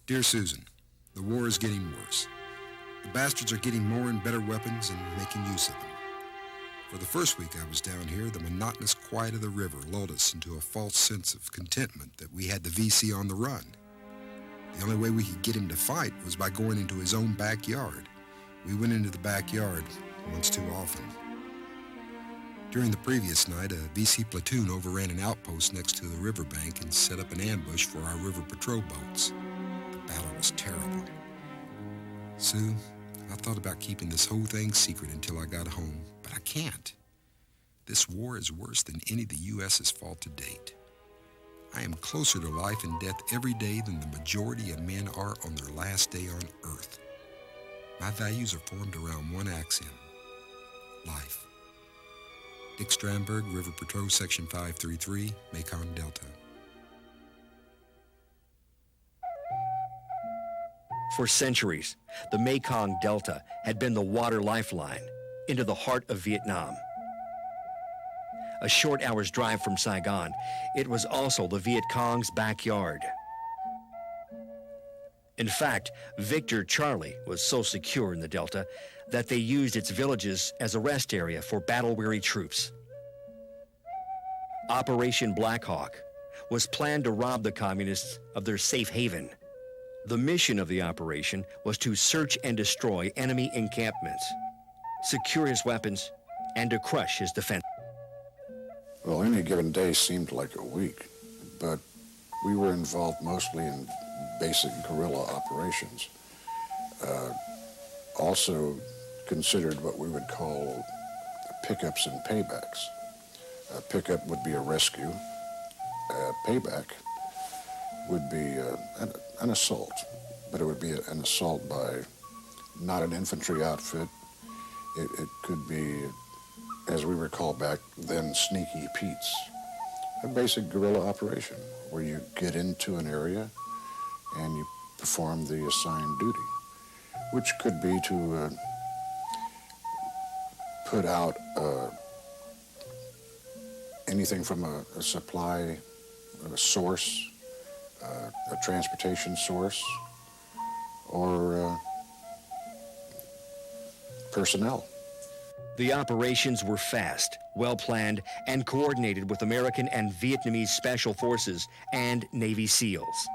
Dear Susan, the war is getting worse. The bastards are getting more and better weapons and making use of them. For the first week I was down here, the monotonous quiet of the river lulled us into a false sense of contentment that we had the VC on the run. The only way we could get him to fight was by going into his own backyard. We went into the backyard once too often. During the previous night, a VC platoon overran an outpost next to the riverbank and set up an ambush for our river patrol boats. The battle was terrible. Sue, I thought about keeping this whole thing secret until I got home, but I can't. This war is worse than any the U.S. has fought to date. I am closer to life and death every day than the majority of men are on their last day on Earth. My values are formed around one axiom: life. Dick Strandberg, River Patrol, Section 533, Mekong Delta. For centuries, the Mekong Delta had been the water lifeline into the heart of Vietnam. A short hour's drive from Saigon, it was also the Viet Cong's backyard. In fact, Victor Charlie was so secure in the Delta that they used its villages as a rest area for battle-weary troops. Operation Black Hawk was planned to rob the communists of their safe haven. The mission of the operation was to search and destroy enemy encampments, secure his weapons, and to crush his defense. Well, any given day seemed like a week, but we were involved mostly in basic guerrilla operations. Also considered what we would call pickups and paybacks. A pickup would be a rescue. A payback would be an assault, but it would be an assault by not an infantry outfit. It could be, as we recall back then, Sneaky Pete's, a basic guerrilla operation where you get into an area and you perform the assigned duty, which could be to put out anything from a supply, a source, a transportation source, or personnel. The operations were fast, well-planned, and coordinated with American and Vietnamese Special Forces and Navy SEALs.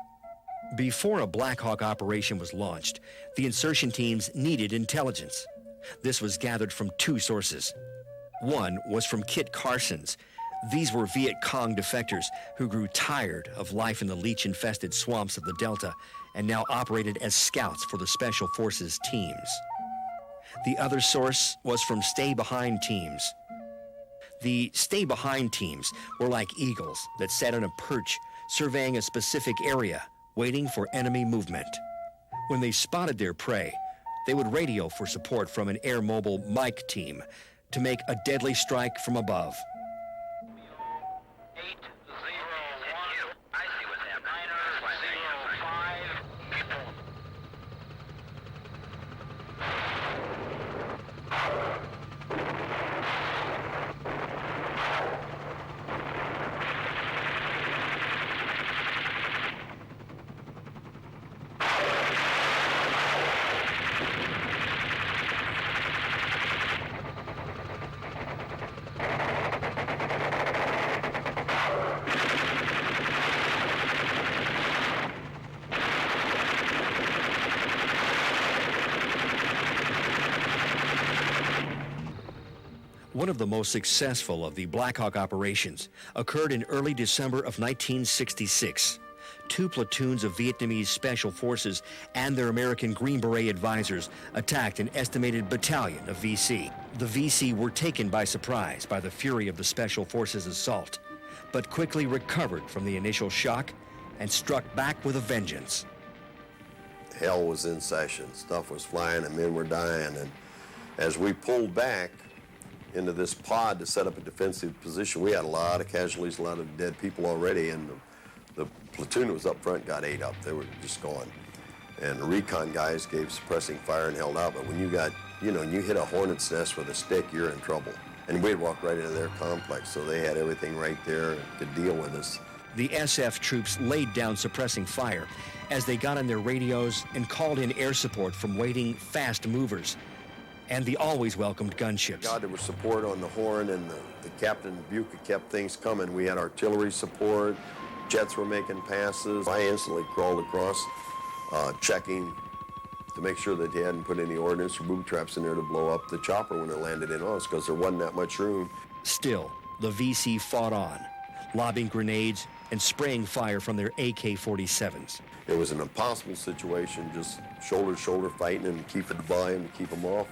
Before a Black Hawk operation was launched, the insertion teams needed intelligence. This was gathered from two sources. One was from Kit Carson's. These were Viet Cong defectors who grew tired of life in the leech-infested swamps of the Delta and now operated as scouts for the Special Forces teams. The other source was from stay-behind teams. The stay-behind teams were like eagles that sat on a perch surveying a specific area, waiting for enemy movement. When they spotted their prey, they would radio for support from an air-mobile Mike team to make a deadly strike from above. One of the most successful of the Black Hawk operations occurred in early December of 1966. Two platoons of Vietnamese Special Forces and their American Green Beret advisors attacked an estimated battalion of VC. The VC were taken by surprise by the fury of the Special Forces assault, but quickly recovered from the initial shock and struck back with a vengeance. Hell was in session. Stuff was flying and men were dying. And as we pulled back into this pod to set up a defensive position, we had a lot of casualties, a lot of dead people already, and the platoon that was up front got ate up. They were just gone. And the recon guys gave suppressing fire and held out, but when you got, you hit a hornet's nest with a stick, you're in trouble. And we'd walk right into their complex, so they had everything right there and could deal with us. The SF troops laid down suppressing fire as they got on their radios and called in air support from waiting fast movers and the always welcomed gunships. God, there was support on the Horn, and the Captain Buca kept things coming. We had artillery support, jets were making passes. I instantly crawled across, checking to make sure that they hadn't put any ordnance or booby traps in there to blow up the chopper when it landed in on us, because there wasn't that much room. Still, the VC fought on, lobbing grenades and spraying fire from their AK-47s. It was an impossible situation, just shoulder to shoulder fighting and keeping the volume to keep them off.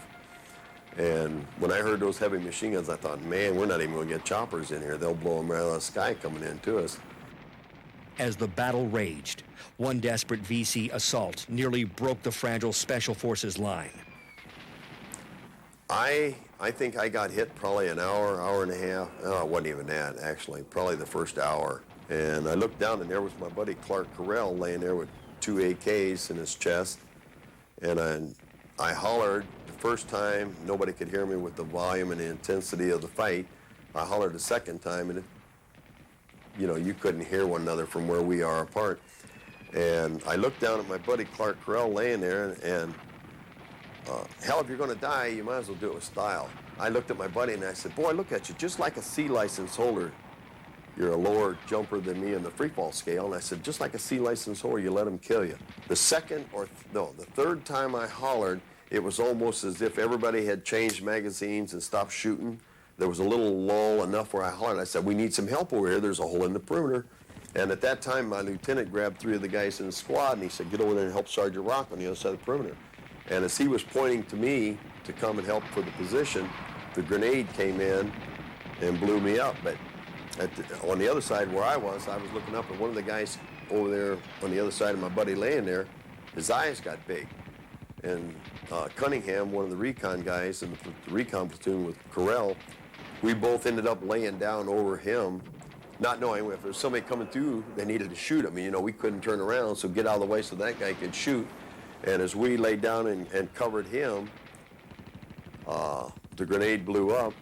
And when I heard those heavy machine guns, I thought, man, we're not even going to get choppers in here. They'll blow them right out of the sky coming in to us. As the battle raged, one desperate VC assault nearly broke the fragile Special Forces line. I think I got hit probably an hour, hour and a half. No, it wasn't even that, actually, probably the first hour. And I looked down, and there was my buddy Clark Carell laying there with 2 AKs in his chest. And I hollered the first time. Nobody could hear me with the volume and the intensity of the fight. I hollered the second time, and you couldn't hear one another from where we are apart. And I looked down at my buddy Clark Carell laying there, and hell, if you're going to die, you might as well do it with style. I looked at my buddy, and I said, boy, look at you, just like a C license holder. You're a lower jumper than me in the free fall scale. And I said, just like a C license holder, you let them kill you. The third time I hollered, it was almost as if everybody had changed magazines and stopped shooting. There was a little lull enough where I hollered. I said, we need some help over here. There's a hole in the perimeter. And at that time, my lieutenant grabbed 3 of the guys in the squad, and he said, get over there and help Sergeant Rock on the other side of the perimeter. And as he was pointing to me to come and help for the position, the grenade came in and blew me up. But on the other side where I was looking up, and one of the guys over there on the other side of my buddy laying there, his eyes got big. And Cunningham, one of the recon guys in the recon platoon with Carell, we both ended up laying down over him, not knowing if there was somebody coming through, they needed to shoot him. We couldn't turn around, so get out of the way so that guy could shoot. And as we laid down and covered him, the grenade blew up.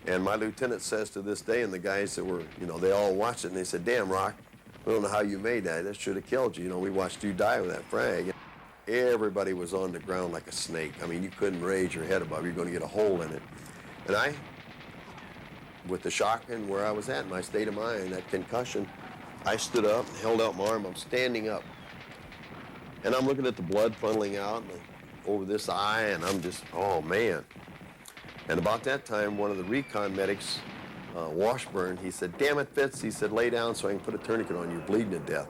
And my lieutenant says to this day, and the guys that were, they all watched it, and they said, damn, Rock, we don't know how you made that. That should have killed you. We watched you die with that frag. Everybody was on the ground like a snake. You couldn't raise your head above. You're going to get a hole in it. And I, with the shock and where I was at, my state of mind, that concussion, I stood up and held out my arm. I'm standing up. And I'm looking at the blood funneling out over this eye, and I'm just, oh, man. And about that time, one of the recon medics, Washburn, he said, damn it, Fitz, he said, lay down so I can put a tourniquet on you, bleeding to death.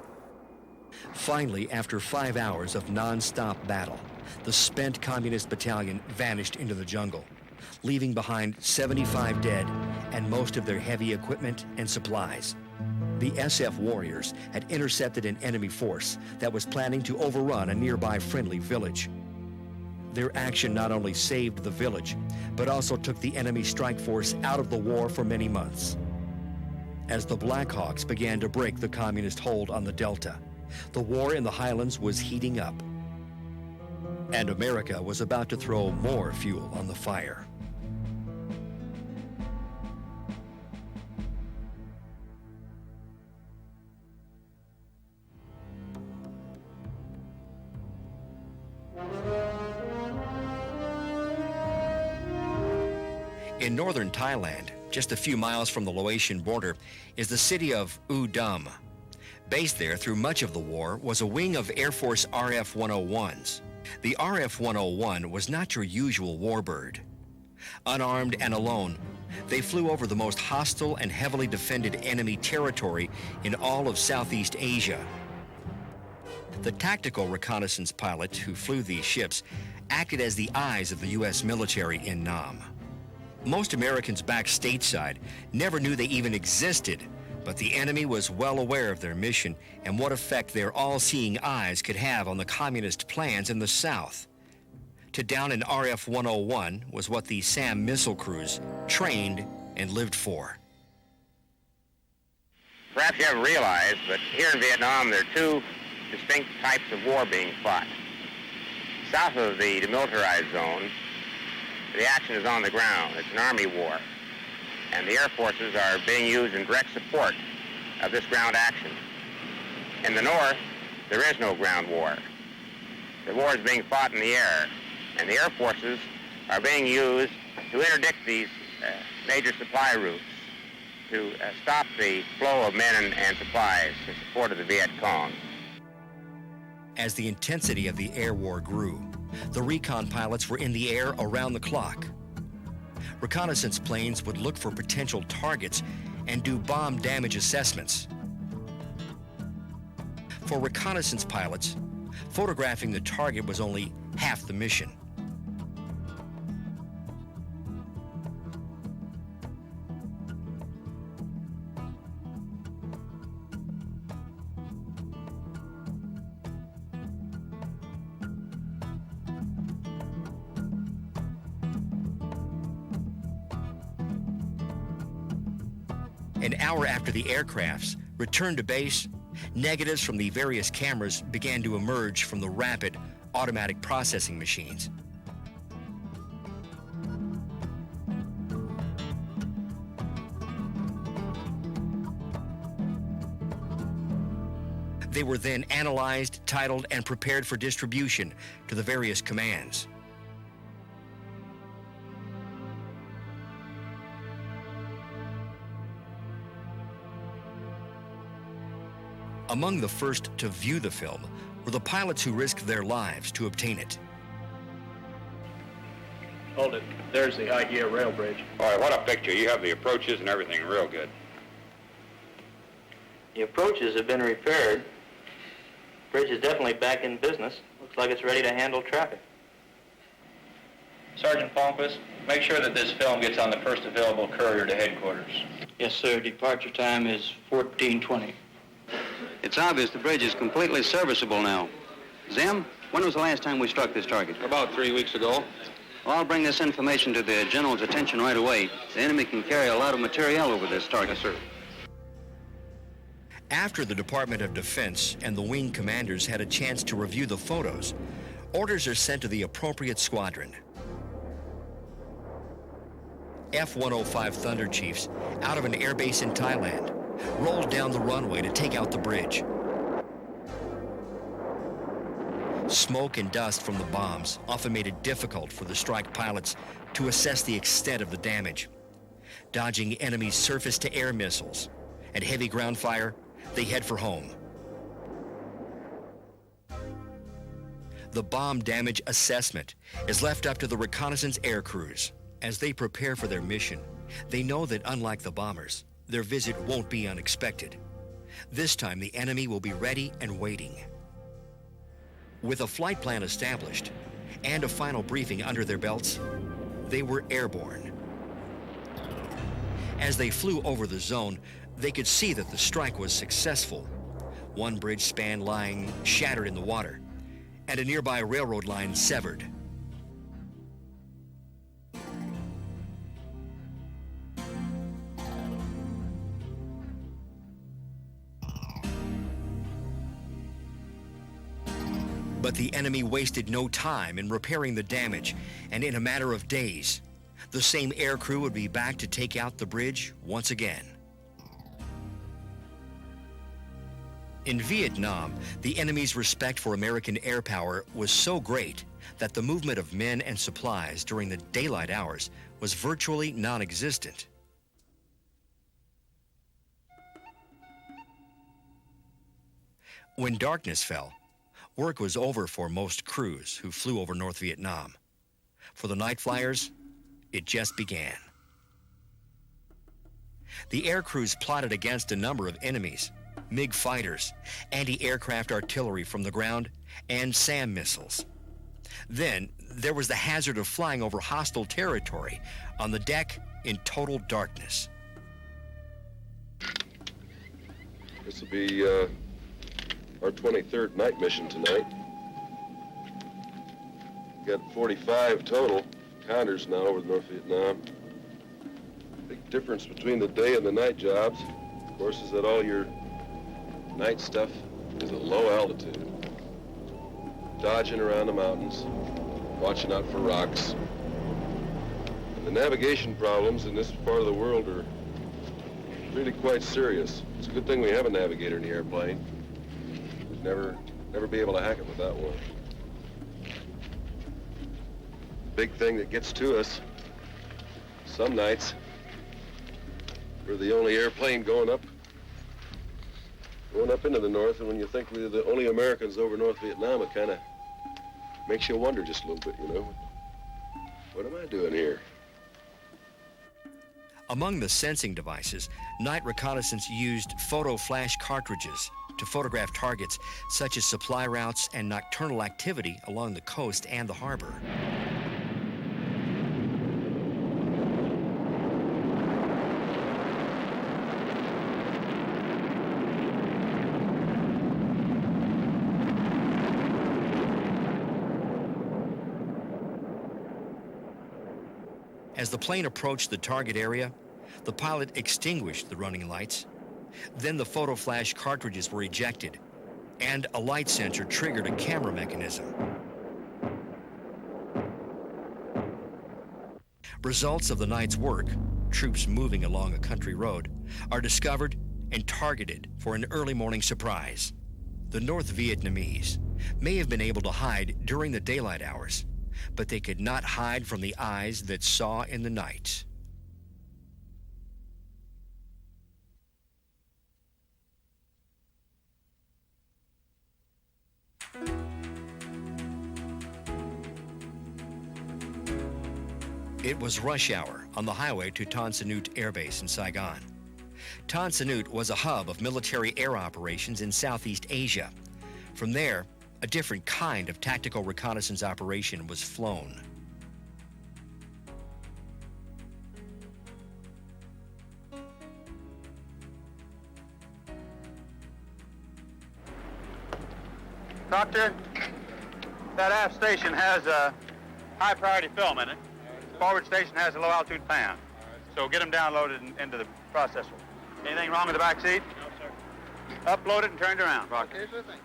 Finally, after 5 hours of non-stop battle, the spent communist battalion vanished into the jungle, leaving behind 75 dead and most of their heavy equipment and supplies. The SF warriors had intercepted an enemy force that was planning to overrun a nearby friendly village. Their action not only saved the village, but also took the enemy strike force out of the war for many months. As the Blackhawks began to break the communist hold on the Delta, the war in the highlands was heating up. And America was about to throw more fuel on the fire. In northern Thailand, just a few miles from the Laotian border, is the city of U Dam. Based there through much of the war was a wing of Air Force RF-101s. The RF-101 was not your usual warbird. Unarmed and alone, they flew over the most hostile and heavily defended enemy territory in all of Southeast Asia. The tactical reconnaissance pilot who flew these ships acted as the eyes of the U.S. military in Nam. Most Americans back stateside never knew they even existed, but the enemy was well aware of their mission and what effect their all-seeing eyes could have on the communist plans in the South. To down an RF-101 was what the SAM missile crews trained and lived for. Perhaps you haven't realized, but here in Vietnam there are 2 distinct types of war being fought. South of the demilitarized zone, the action is on the ground. It's an army war. And the air forces are being used in direct support of this ground action. In the north, there is no ground war. The war is being fought in the air, and the air forces are being used to interdict these major supply routes, to stop the flow of men and supplies in support of the Viet Cong. As the intensity of the air war grew, the recon pilots were in the air around the clock. Reconnaissance planes would look for potential targets and do bomb damage assessments. For reconnaissance pilots, photographing the target was only half the mission. An hour after the aircrafts returned to base, negatives from the various cameras began to emerge from the rapid automatic processing machines. They were then analyzed, titled, and prepared for distribution to the various commands. Among the first to view the film were the pilots who risked their lives to obtain it. Hold it. There's the idea rail bridge. All right, what a picture. You have the approaches and everything real good. The approaches have been repaired. Bridge is definitely back in business. Looks like it's ready to handle traffic. Sergeant Palmquist, make sure that this film gets on the first available courier to headquarters. Yes, sir. Departure time is 14:20. It's obvious the bridge is completely serviceable now. Zim, when was the last time we struck this target? About 3 weeks ago. Well, I'll bring this information to the general's attention right away. The enemy can carry a lot of material over this target. Yes, sir. After the Department of Defense and the wing commanders had a chance to review the photos, orders are sent to the appropriate squadron. F-105 Thunder Chiefs, out of an airbase in Thailand, rolled down the runway to take out the bridge. Smoke and dust from the bombs often made it difficult for the strike pilots to assess the extent of the damage. Dodging enemy surface-to-air missiles and heavy ground fire, they head for home. The bomb damage assessment is left up to the reconnaissance air crews. As they prepare for their mission, they know that unlike the bombers, their visit won't be unexpected. This time, the enemy will be ready and waiting. With a flight plan established and a final briefing under their belts, they were airborne. As they flew over the zone, they could see that the strike was successful. One bridge span lying shattered in the water, and a nearby railroad line severed. But the enemy wasted no time in repairing the damage, and in a matter of days, the same air crew would be back to take out the bridge once again. In Vietnam, the enemy's respect for American air power was so great that the movement of men and supplies during the daylight hours was virtually non-existent. When darkness fell, work was over for most crews who flew over North Vietnam. For the night flyers, it just began. The air crews plotted against a number of enemies: MiG fighters, anti-aircraft artillery from the ground, and SAM missiles. Then there was the hazard of flying over hostile territory on the deck in total darkness. This will be our 23rd night mission tonight. Got 45 total condors now over North Vietnam. Big difference between the day and the night jobs, of course, is that all your night stuff is at low altitude. Dodging around the mountains, watching out for rocks. And the navigation problems in this part of the world are really quite serious. It's a good thing we have a navigator in the airplane. We'd never be able to hack it without one. Big thing that gets to us, some nights, we're the only airplane going up into the north, and when you think we're the only Americans over North Vietnam, it kind of makes you wonder just a little bit, you know. What am I doing here? Among the sensing devices, night reconnaissance used photo flash cartridges to photograph targets such as supply routes and nocturnal activity along the coast and the harbor. As the plane approached the target area, the pilot extinguished the running lights. Then the photo flash cartridges were ejected, and a light sensor triggered a camera mechanism. Results of the night's work, troops moving along a country road, are discovered and targeted for an early morning surprise. The North Vietnamese may have been able to hide during the daylight hours, but they could not hide from the eyes that saw in the night. It was rush hour on the highway to Tan Son Nhut Air Base in Saigon. Tan Son Nhut was a hub of military air operations in Southeast Asia. From there, a different kind of tactical reconnaissance operation was flown. Doctor, that aft station has a high priority film in it. The forward station has a low altitude fan. So get them downloaded into the processor. Anything wrong with the back seat? No, sir. Upload it and turn it around, Proctor. Okay, sir, thank you.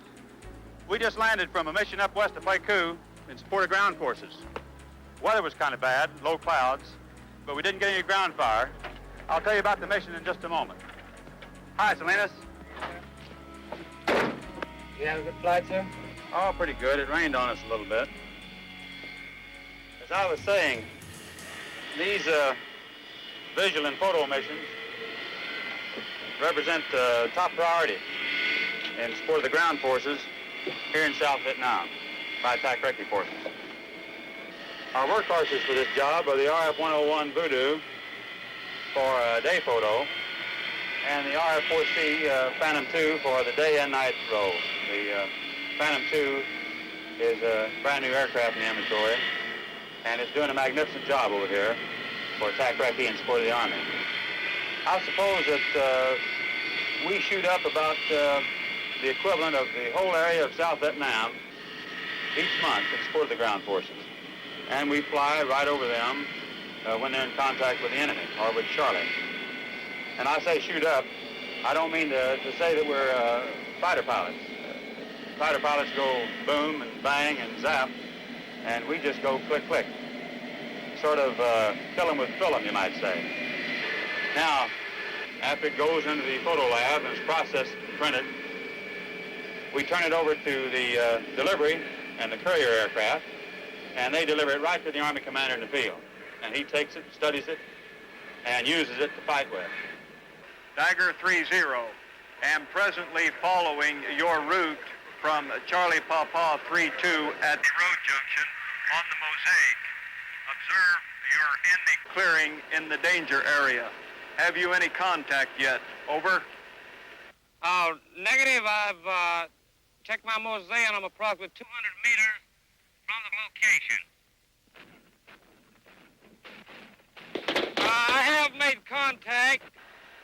We just landed from a mission up west of Pleiku in support of ground forces. Weather was kind of bad, low clouds, but we didn't get any ground fire. I'll tell you about the mission in just a moment. Hi, Salinas. You have a good flight, sir? Oh, pretty good. It rained on us a little bit. As I was saying, these visual and photo missions represent top priority in support of the ground forces here in South Vietnam by attack recce forces. Our workhorses for this job are the RF-101 Voodoo for day photo and the RF-4C Phantom 2 for the day and night roles. The Phantom 2 is a brand new aircraft in the inventory, and it's doing a magnificent job over here for attack recce in support of the Army. I suppose that we shoot up about the equivalent of the whole area of South Vietnam each month in support of the ground forces. And we fly right over them when they're in contact with the enemy or with Charlie. And I say shoot up, I don't mean to say that we're fighter pilots. Fighter pilots go boom and bang and zap, and we just go click, click. Sort of kill them with film, you might say. Now, after it goes into the photo lab and is processed and printed, we turn it over to the delivery and the courier aircraft, and they deliver it right to the Army commander in the field. And he takes it, studies it, and uses it to fight with. Dagger 30, am presently following your route from Charlie Papa 32 at the road junction on the Mosaic. Observe you're in the clearing in the danger area. Have you any contact yet? Over. Negative. I've checked my Mosaic and I'm approximately 200 meters from the location. I have made contact.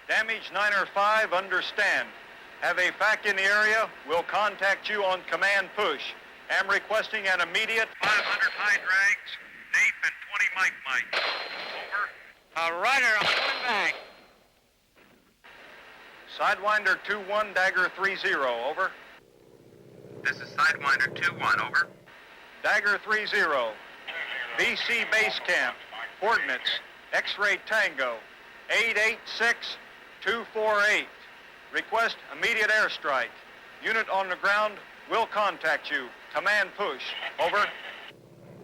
Damage 9 or 5, understand. Have a fact in the area. We'll contact you on command push. Am requesting an immediate 500 high drags, nape and 20 mic mics. Over. Rider, I'm coming back. Sidewinder 2-1, Dagger 30, over. This is Sidewinder 2-1, over. Dagger 30, BC base camp, coordinates, X-ray Tango, 886-248. Request immediate airstrike. Unit on the ground will contact you. Command push. Over.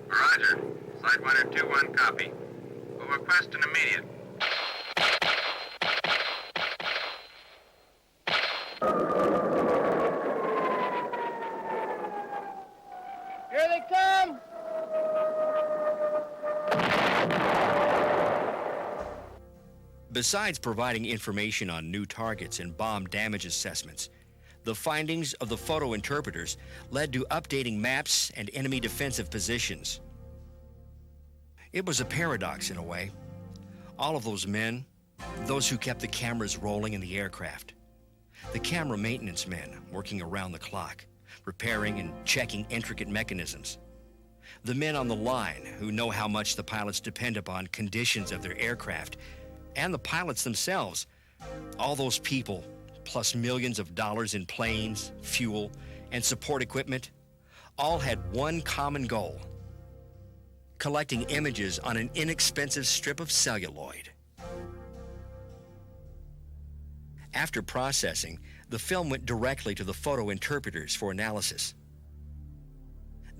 Roger. Sidewinder 2-1, copy. We'll request an immediate. Here they come! Besides providing information on new targets and bomb damage assessments, the findings of the photo interpreters led to updating maps and enemy defensive positions. It was a paradox in a way. All of those men, those who kept the cameras rolling in the aircraft, the camera maintenance men working around the clock, repairing and checking intricate mechanisms, the men on the line who know how much the pilots depend upon conditions of their aircraft, and the pilots themselves, all those people, plus millions of dollars in planes, fuel, and support equipment, all had one common goal: collecting images on an inexpensive strip of celluloid. After processing, the film went directly to the photo interpreters for analysis.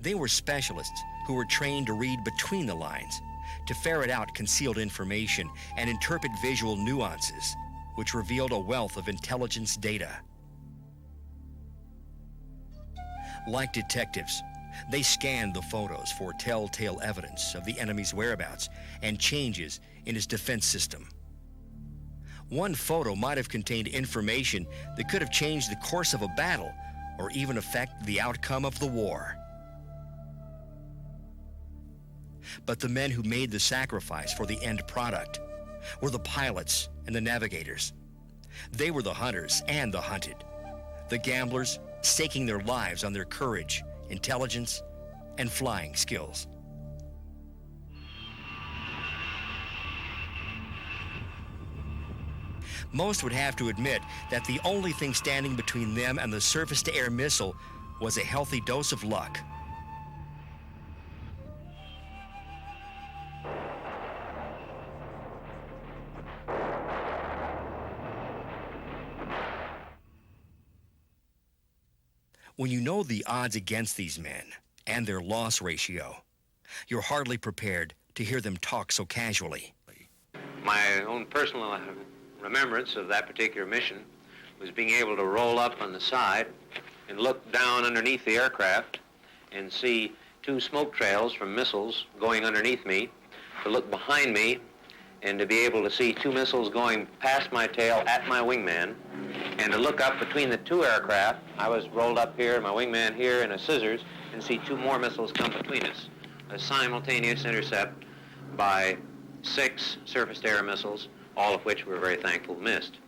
They were specialists who were trained to read between the lines, to ferret out concealed information and interpret visual nuances, which revealed a wealth of intelligence data. Like detectives, they scanned the photos for telltale evidence of the enemy's whereabouts and changes in his defense system. One photo might have contained information that could have changed the course of a battle or even affect the outcome of the war. But the men who made the sacrifice for the end product were the pilots and the navigators. They were the hunters and the hunted, the gamblers staking their lives on their courage, intelligence, and flying skills. Most would have to admit that the only thing standing between them and the surface-to-air missile was a healthy dose of luck. When you know the odds against these men and their loss ratio, you're hardly prepared to hear them talk so casually. My own personal remembrance of that particular mission was being able to roll up on the side and look down underneath the aircraft and see two smoke trails from missiles going underneath me, to look behind me and to be able to see two missiles going past my tail at my wingman, and to look up between the two aircraft. I was rolled up here, my wingman here, in a scissors, and see two more missiles come between us. A simultaneous intercept by 6 surface-to-air missiles, all of which we're very thankful missed.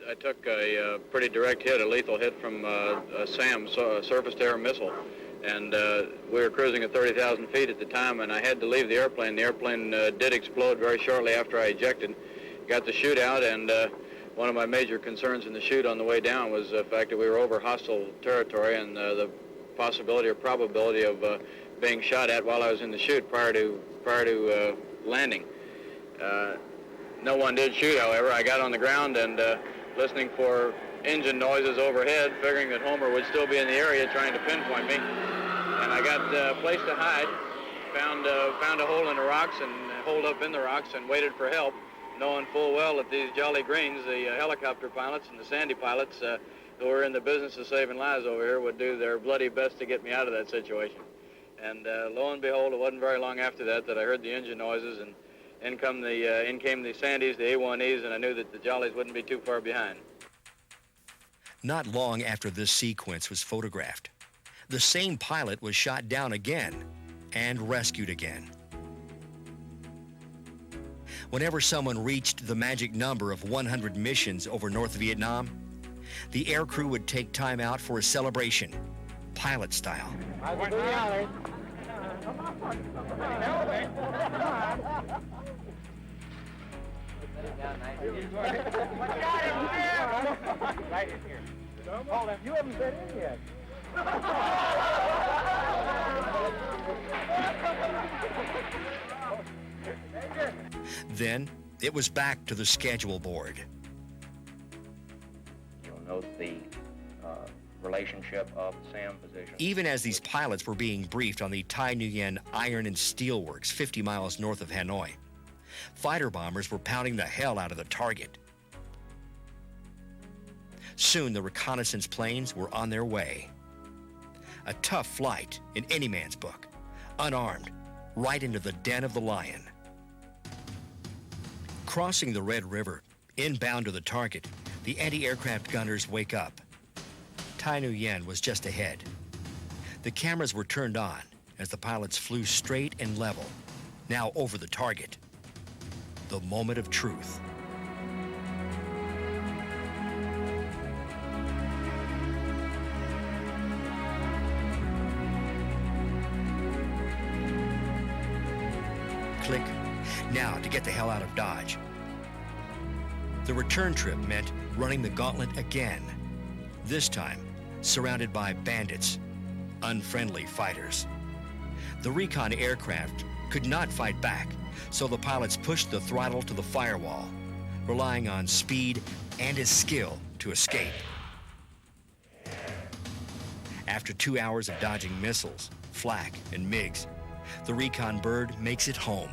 I took a pretty direct hit, a lethal hit from a SAM, a surface-to-air missile. And we were cruising at 30,000 feet at the time, and I had to leave the airplane. The airplane did explode very shortly after I ejected. Got the chute out, and one of my major concerns in the chute on the way down was the fact that we were over hostile territory and the possibility or probability of being shot at while I was in the chute prior to landing. No one did shoot, however. I got on the ground and listening for engine noises overhead, figuring that Homer would still be in the area trying to pinpoint me. And I got a place to hide, found a hole in the rocks and holed up in the rocks and waited for help, knowing full well that these Jolly Greens, the helicopter pilots and the Sandy pilots who were in the business of saving lives over here, would do their bloody best to get me out of that situation. And lo and behold, it wasn't very long after that I heard the engine noises, and in came the Sandys, the A1Es, and I knew that the Jollies wouldn't be too far behind. Not long after this sequence was photographed, the same pilot was shot down again and rescued again. Whenever someone reached the magic number of 100 missions over North Vietnam, the aircrew would take time out for a celebration, pilot style. Right in here. Hold on, you haven't been in yet. Then it was back to the schedule board. relationship of the SAM position. Even as these pilots were being briefed on the Tai Nguyen Iron and Steel Works 50 miles north of Hanoi, fighter bombers were pounding the hell out of the target. Soon the reconnaissance planes were on their way. A tough flight in any man's book, unarmed, right into the den of the lion. Crossing the Red River, inbound to the target, the anti-aircraft gunners wake up. Tai Nguyen was just ahead. The cameras were turned on as the pilots flew straight and level, now over the target. The moment of truth. Click. Now to get the hell out of Dodge. The return trip meant running the gauntlet again. This time, surrounded by bandits, unfriendly fighters. The recon aircraft could not fight back, so the pilots pushed the throttle to the firewall, relying on speed and his skill to escape. After 2 hours of dodging missiles, flak, and MiGs, the recon bird makes it home.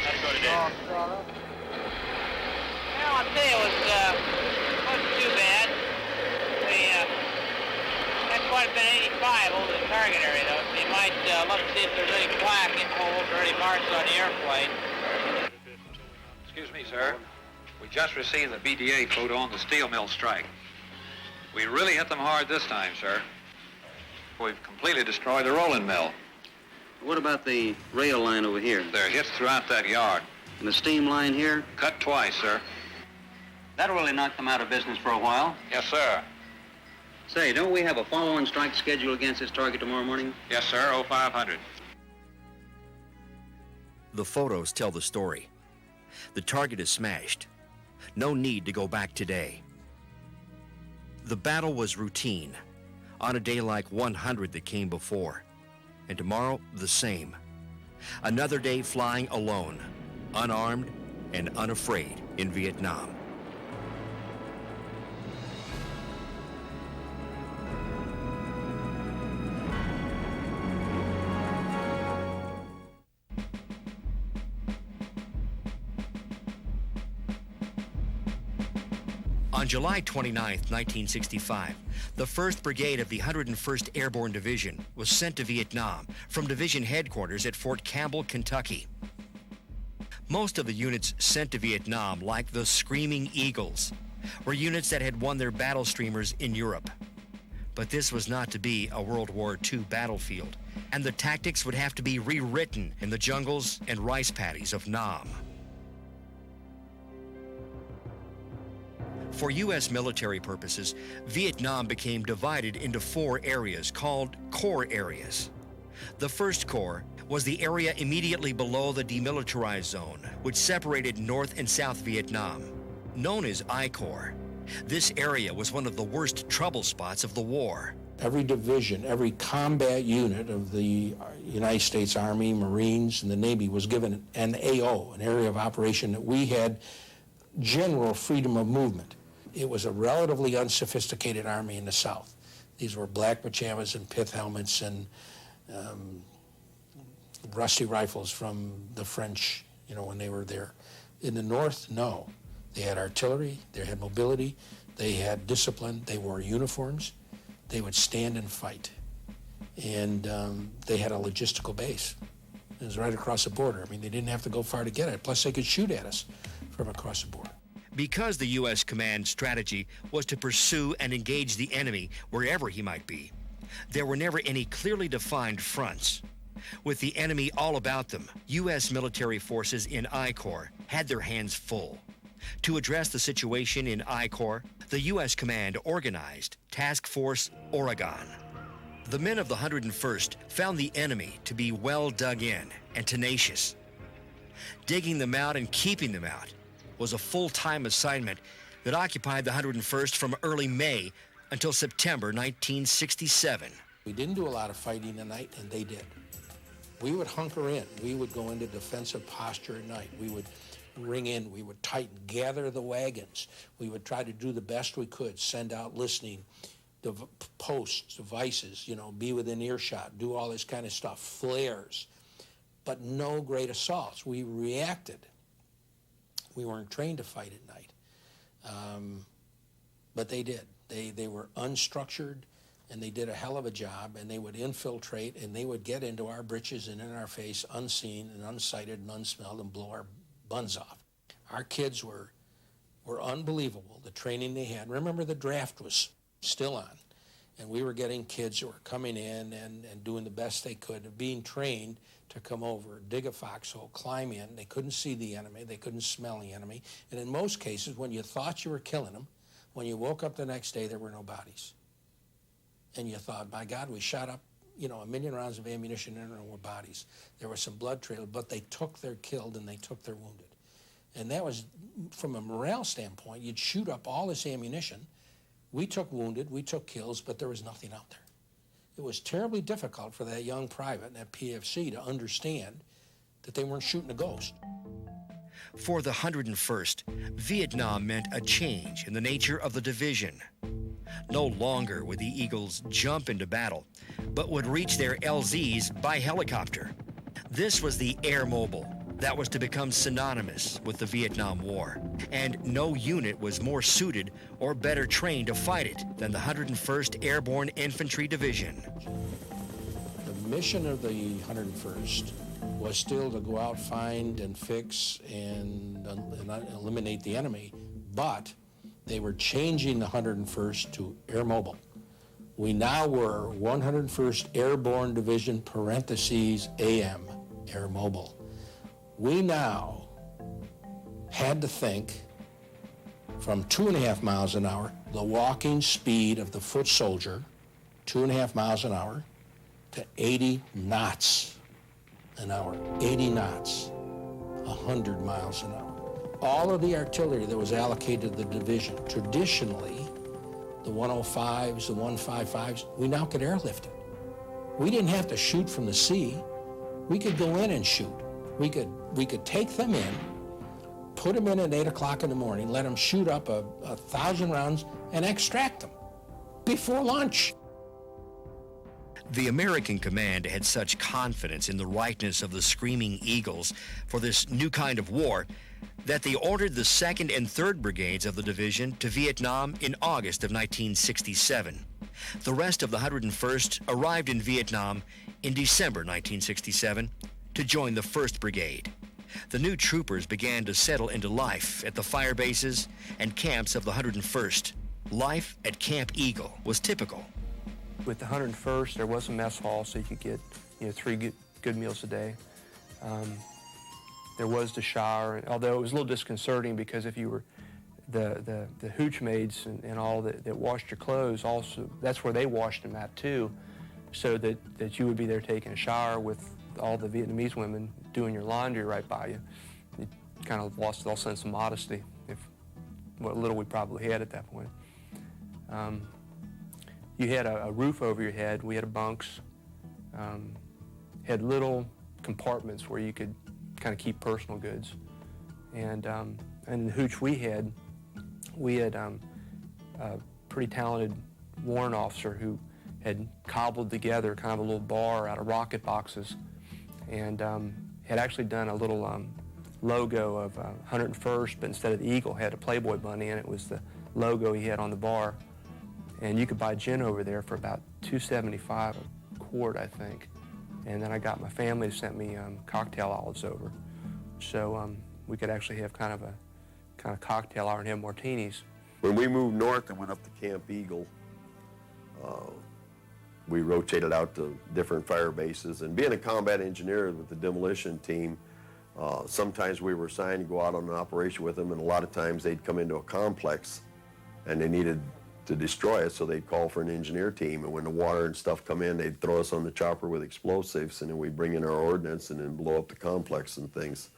How'd it go today? Well, I'll tell you, it wasn't too bad. We had quite a bit of 85 over the target area, though, so you might look to see if there's any flak in holes or any marks on the airplane. Excuse me, sir. We just received the BDA photo on the steel mill strike. We really hit them hard this time, sir. We've completely destroyed the rolling mill. What about the rail line over here? There are hits throughout that yard. And the steam line here? Cut twice, sir. That'll really knock them out of business for a while. Yes, sir. Say, don't we have a follow-on strike scheduled against this target tomorrow morning? Yes, sir. 0500. The photos tell the story. The target is smashed. No need to go back today. The battle was routine, on a day like 100 that came before. And tomorrow, the same. Another day flying alone, unarmed and unafraid in Vietnam. On July 29, 1965, the 1st Brigade of the 101st Airborne Division was sent to Vietnam from division headquarters at Fort Campbell, Kentucky. Most of the units sent to Vietnam, like the Screaming Eagles, were units that had won their battle streamers in Europe. But this was not to be a World War II battlefield, and the tactics would have to be rewritten in the jungles and rice paddies of Nam. For U.S. military purposes, Vietnam became divided into 4 areas called Corps areas. The first Corps was the area immediately below the demilitarized zone, which separated North and South Vietnam, known as I Corps. This area was one of the worst trouble spots of the war. Every division, every combat unit of the United States Army, Marines, and the Navy was given an AO, an area of operation that we had general freedom of movement. It was a relatively unsophisticated army in the South. These were black pajamas and pith helmets and rusty rifles from the French, when they were there. In the North, no. They had artillery, they had mobility, they had discipline, they wore uniforms, they would stand and fight. And they had a logistical base. It was right across the border. I mean, they didn't have to go far to get it. Plus, they could shoot at us from across the border. Because the U.S. command strategy was to pursue and engage the enemy wherever he might be, there were never any clearly defined fronts. With the enemy all about them, U.S. military forces in I Corps had their hands full. To address the situation in I Corps, the U.S. command organized Task Force Oregon. The men of the 101st found the enemy to be well dug in and tenacious. Digging them out and keeping them out was a full-time assignment that occupied the 101st from early May until September 1967. We didn't do a lot of fighting at night, and they did. We would hunker in. We would go into defensive posture at night. We would ring in. We would tighten, gather the wagons. We would try to do the best we could, send out listening, posts, devices, be within earshot, do all this kind of stuff, flares, but no great assaults. We reacted. We weren't trained to fight at night, but they did. They were unstructured, and they did a hell of a job, and they would infiltrate, and they would get into our britches and in our face, unseen and unsighted and unsmelled, and blow our buns off. Our kids were unbelievable, the training they had. Remember, the draft was still on, and we were getting kids who were coming in and doing the best they could, being trained to come over, dig a foxhole, climb in. They couldn't see the enemy. They couldn't smell the enemy. And in most cases, when you thought you were killing them, when you woke up the next day, there were no bodies. And you thought, by God, we shot up, 1 million rounds of ammunition and there were bodies. There was some blood trail, but they took their killed and they took their wounded. And that was, from a morale standpoint, you'd shoot up all this ammunition. We took wounded, we took kills, but there was nothing out there. It was terribly difficult for that young private in that PFC to understand that they weren't shooting a ghost. For the 101st, Vietnam meant a change in the nature of the division. No longer would the Eagles jump into battle, but would reach their LZs by helicopter. This was the Air Mobile that was to become synonymous with the Vietnam War, and no unit was more suited or better trained to fight it than the 101st Airborne Infantry Division. The mission of the 101st was still to go out, find and fix and eliminate the enemy, but they were changing the 101st to Air Mobile. We now were 101st Airborne Division, parentheses, AM, Air Mobile. We now had to think from 2.5 miles an hour, the walking speed of the foot soldier, 2.5 miles an hour, to 80 knots an hour, 80 knots, 100 miles an hour. All of the artillery that was allocated to the division, traditionally, the 105s, the 155s, we now could airlift it. We didn't have to shoot from the sea. We could go in and shoot. We could take them in, put them in at 8 o'clock in the morning, let them shoot up 1,000 rounds, and extract them before lunch. The American command had such confidence in the rightness of the Screaming Eagles for this new kind of war that they ordered the 2nd and 3rd Brigades of the division to Vietnam in August of 1967. The rest of the 101st arrived in Vietnam in December 1967 to join the 1st Brigade. The new troopers began to settle into life at the fire bases and camps of the 101st. Life at Camp Eagle was typical. With the 101st, there was a mess hall, so you could get 3 good meals a day. There was the shower, although it was a little disconcerting because if you were the hooch maids and all that washed your clothes, also that's where they washed them at too, so that you would be there taking a shower with all the Vietnamese women doing your laundry right by you. You kind of lost all sense of modesty, what little we probably had at that point. You had a roof over your head. We had bunks, had little compartments where you could kind of keep personal goods. And the hooch we had a pretty talented warrant officer who had cobbled together kind of a little bar out of rocket boxes and had actually done a little logo of 101st, but instead of the eagle, had a Playboy bunny, and it was the logo he had on the bar. And you could buy gin over there for about $2.75 a quart, I think. And then I got my family to send me cocktail olives over. So we could actually have kind of cocktail hour and have martinis. When we moved north and went up to Camp Eagle, we rotated out to different fire bases. And being a combat engineer with the demolition team, sometimes we were assigned to go out on an operation with them, and a lot of times they'd come into a complex and they needed to destroy it, so they'd call for an engineer team. And when the water and stuff come in, they'd throw us on the chopper with explosives, and then we'd bring in our ordnance and then blow up the complex and things.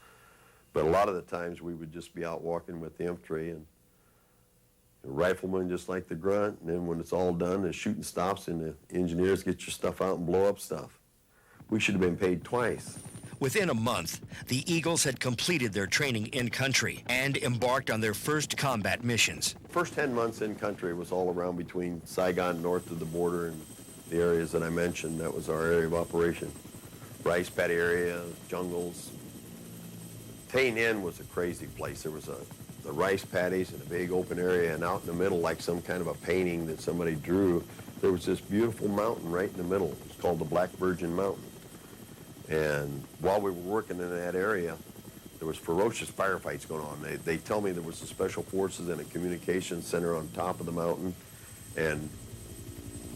But a lot of the times we would just be out walking with the infantry, and the riflemen just like the grunt, and then when it's all done, the shooting stops and the engineers get your stuff out and blow up stuff. We should have been paid twice. Within a month, the Eagles had completed their training in country and embarked on their first combat missions. First 10 months in country was all around between Saigon north of the border and the areas that I mentioned. That was our area of operation. Rice paddy area, jungles. Tay Ninh was a crazy place. There was the rice paddies in a big open area, and out in the middle, like some kind of a painting that somebody drew, there was this beautiful mountain right in the middle. It was called the Black Virgin Mountain. And while we were working in that area, there was ferocious firefights going on. They tell me there was the special forces and a communications center on top of the mountain, and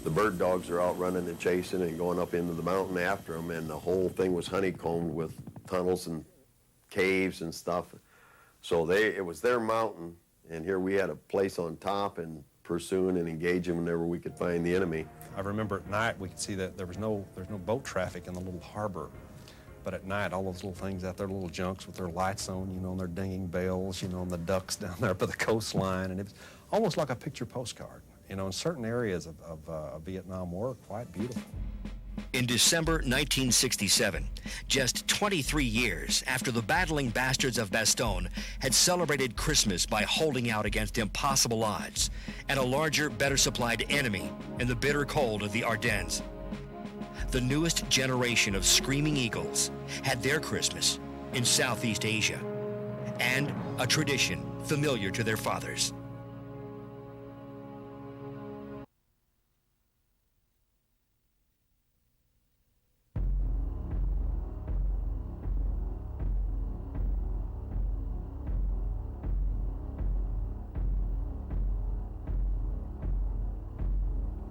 the bird dogs are out running and chasing and going up into the mountain after them, and the whole thing was honeycombed with tunnels and caves and stuff. So it was their mountain, and here we had a place on top and pursuing and engaging whenever we could find the enemy. I remember at night we could see that there's no boat traffic in the little harbor. But at night, all those little things out there, little junks with their lights on, you know, and their dinging bells, you know, and the ducks down there by the coastline. And it was almost like a picture postcard. You know, in certain areas of Vietnam were quite beautiful. In December 1967, just 23 years after the battling bastards of Bastogne had celebrated Christmas by holding out against impossible odds and a larger, better supplied enemy in the bitter cold of the Ardennes, the newest generation of Screaming Eagles had their Christmas in Southeast Asia, and a tradition familiar to their fathers.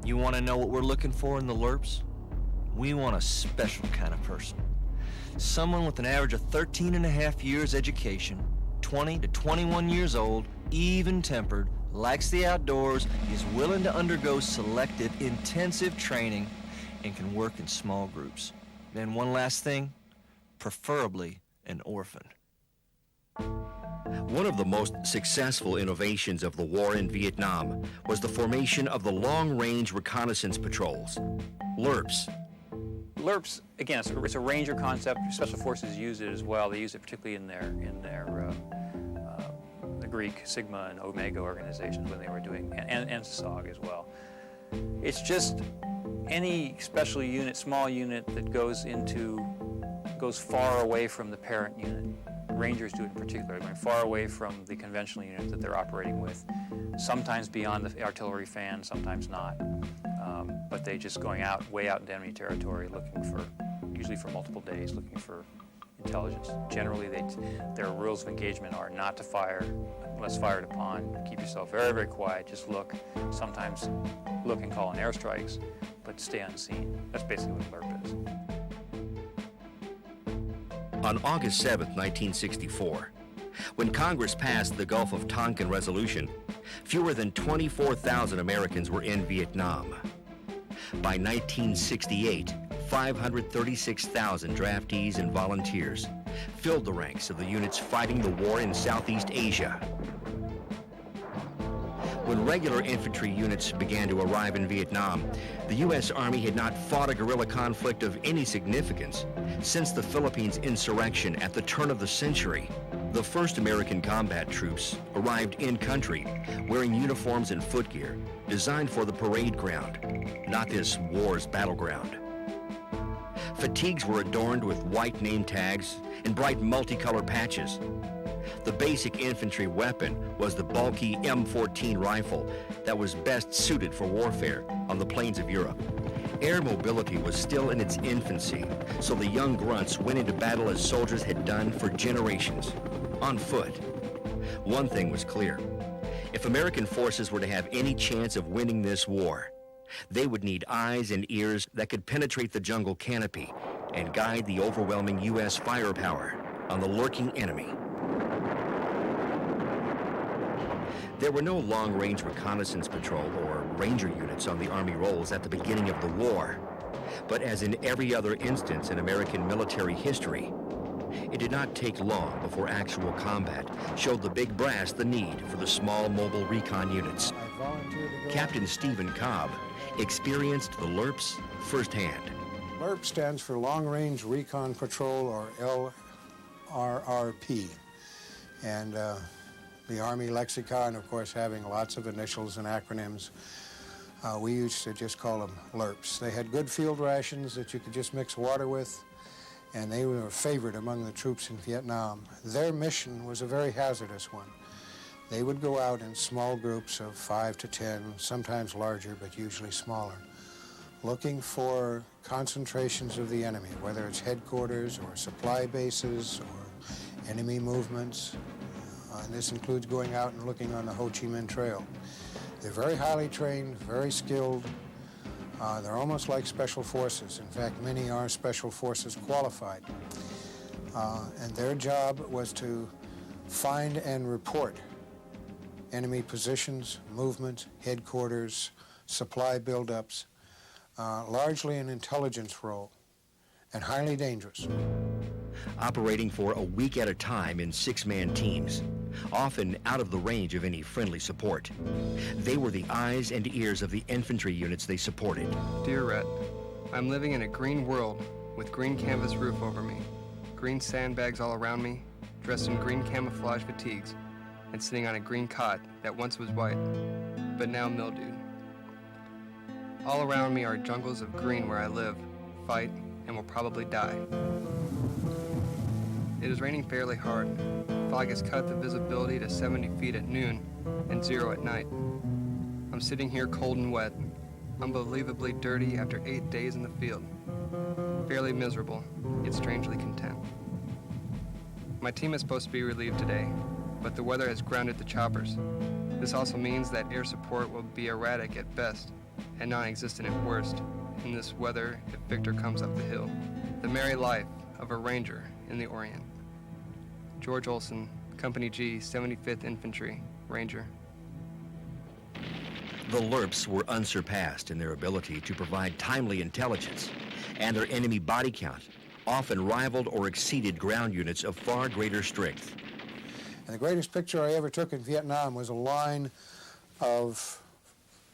You want to know what we're looking for in the LRPs? We want a special kind of person. Someone with an average of 13 and a half years education, 20 to 21 years old, even-tempered, likes the outdoors, is willing to undergo selective, intensive training, and can work in small groups. And one last thing, preferably an orphan. One of the most successful innovations of the war in Vietnam was the formation of the Long-Range Reconnaissance Patrols, LRPs. LRPs, again, it's a Ranger concept. Special Forces use it as well. They use it particularly in the Greek Sigma and Omega organizations when they were doing, and SOG as well. It's just any special unit, small unit that goes far away from the parent unit. Rangers do it in particular, going far away from the conventional unit that they're operating with, sometimes beyond the artillery fan, sometimes not. But they just going way out into enemy territory, looking for, usually for multiple days, looking for intelligence. Generally, their rules of engagement are not to fire unless fired upon. Keep yourself very, very quiet, just look. Sometimes look and call in airstrikes, but stay unseen. That's basically what LRP is. On August 7, 1964, when Congress passed the Gulf of Tonkin Resolution, fewer than 24,000 Americans were in Vietnam. By 1968, 536,000 draftees and volunteers filled the ranks of the units fighting the war in Southeast Asia. When regular infantry units began to arrive in Vietnam, the U.S. Army had not fought a guerrilla conflict of any significance since the Philippines insurrection at the turn of the century. The first American combat troops arrived in country, wearing uniforms and footgear designed for the parade ground, not this war's battleground. Fatigues were adorned with white name tags and bright multicolored patches. The basic infantry weapon was the bulky M14 rifle that was best suited for warfare on the plains of Europe. Air mobility was still in its infancy, so the young grunts went into battle as soldiers had done for generations, on foot. One thing was clear. If American forces were to have any chance of winning this war, they would need eyes and ears that could penetrate the jungle canopy and guide the overwhelming U.S. firepower on the lurking enemy. There were no long-range reconnaissance patrol or ranger units on the Army rolls at the beginning of the war. But as in every other instance in American military history, it did not take long before actual combat showed the big brass the need for the small mobile recon units. Captain Stephen Cobb experienced the LRPs firsthand. LRP stands for Long Range Recon Patrol, or LRRP. And the Army lexicon, of course, having lots of initials and acronyms, we used to just call them LRPs. They had good field rations that you could just mix water with, and they were a favorite among the troops in Vietnam. Their mission was a very hazardous one. They would go out in small groups of 5 to 10, sometimes larger, but usually smaller, looking for concentrations of the enemy, whether it's headquarters or supply bases or enemy movements. And this includes going out and looking on the Ho Chi Minh Trail. They're very highly trained, very skilled. They're almost like special forces. In fact, many are special forces qualified. And their job was to find and report enemy positions, movements, headquarters, supply buildups, largely an intelligence role, and highly dangerous. Operating for a week at a time in 6-man teams, often out of the range of any friendly support. They were the eyes and ears of the infantry units they supported. Dear Rhett, I'm living in a green world with green canvas roof over me, green sandbags all around me, dressed in green camouflage fatigues, and sitting on a green cot that once was white, but now mildewed. All around me are jungles of green where I live, fight, and will probably die. It is raining fairly hard. Fog has cut the visibility to 70 feet at noon and 0 at night. I'm sitting here cold and wet, unbelievably dirty after 8 days in the field. Fairly miserable, yet strangely content. My team is supposed to be relieved today, but the weather has grounded the choppers. This also means that air support will be erratic at best and non-existent at worst in this weather if Victor comes up the hill. The merry life of a ranger in the Orient. George Olson, Company G, 75th Infantry, Ranger. The LRPs were unsurpassed in their ability to provide timely intelligence, and their enemy body count often rivaled or exceeded ground units of far greater strength. And the greatest picture I ever took in Vietnam was a line of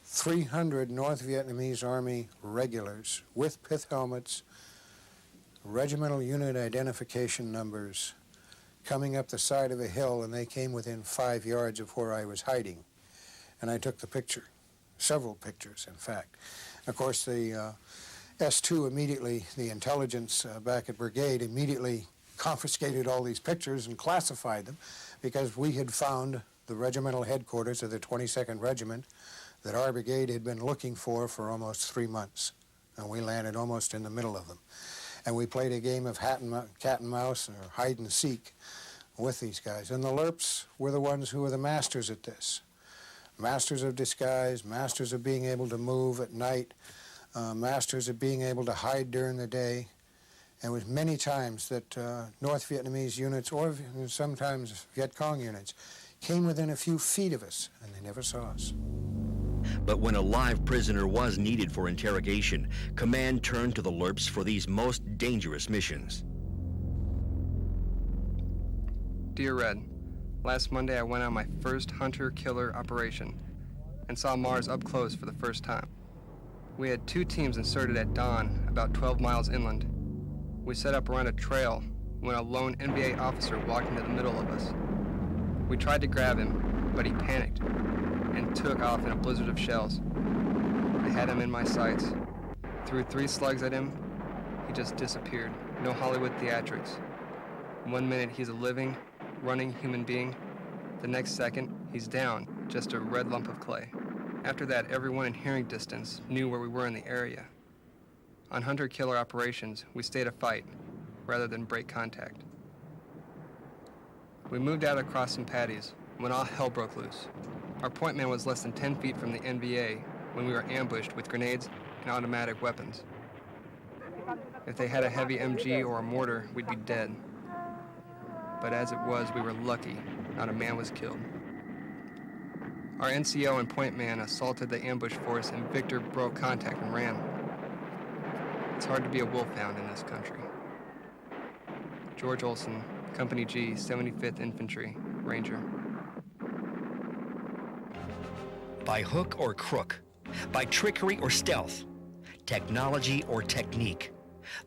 300 North Vietnamese Army regulars with pith helmets, regimental unit identification numbers, coming up the side of a hill, and they came within 5 yards of where I was hiding. And I took the picture, several pictures, in fact. Of course, the S2 immediately, the intelligence back at Brigade, immediately confiscated all these pictures and classified them, because we had found the regimental headquarters of the 22nd Regiment that our brigade had been looking for almost 3 months. And we landed almost in the middle of them. And we played a game of cat and mouse, or hide and seek, with these guys. And the LRPs were the ones who were the masters at this. Masters of disguise, masters of being able to move at night, masters of being able to hide during the day. And it was many times that North Vietnamese units, or sometimes Viet Cong units, came within a few feet of us, and they never saw us. But when a live prisoner was needed for interrogation, command turned to the LRPs for these most dangerous missions. Dear Red, last Monday I went on my first hunter-killer operation and saw Mars up close for the first time. We had 2 teams inserted at dawn, about 12 miles inland. We set up around a trail when a lone NBA officer walked into the middle of us. We tried to grab him, but he panicked and took off in a blizzard of shells. I had him in my sights. Threw 3 slugs at him. He just disappeared. No Hollywood theatrics. 1 minute he's a living, running human being. The next second he's down, just a red lump of clay. After that, everyone in hearing distance knew where we were in the area. On hunter-killer operations, we stay to fight rather than break contact. We moved out across some paddies when all hell broke loose. Our point man was less than 10 feet from the NVA when we were ambushed with grenades and automatic weapons. If they had a heavy MG or a mortar, we'd be dead. But as it was, we were lucky. Not a man was killed. Our NCO and point man assaulted the ambush force, and Victor broke contact and ran. It's hard to be a wolfhound in this country. George Olson, Company G, 75th Infantry, Ranger. By hook or crook, by trickery or stealth, technology or technique,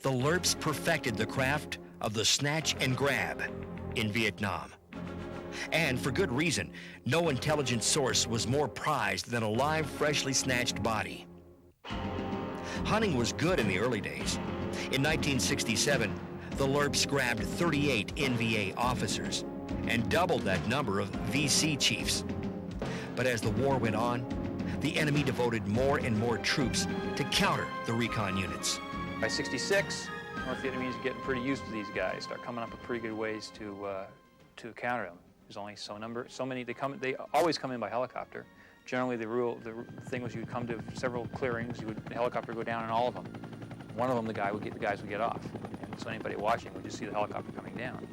the Lerps perfected the craft of the snatch and grab in Vietnam. And for good reason. No intelligent source was more prized than a live, freshly snatched body. Hunting was good in the early days. In 1967, the Lerps grabbed 38 NVA officers and doubled that number of VC chiefs. But as the war went on, the enemy devoted more and more troops to counter the recon units. By 66, North Vietnamese are getting pretty used to these guys, start coming up with pretty good ways to counter them. There's only so many. They always come in by helicopter. Generally, the thing was you'd come to several clearings, the helicopter would go down in all of them. One of them, the guys would get off. And so anybody watching would just see the helicopter coming down.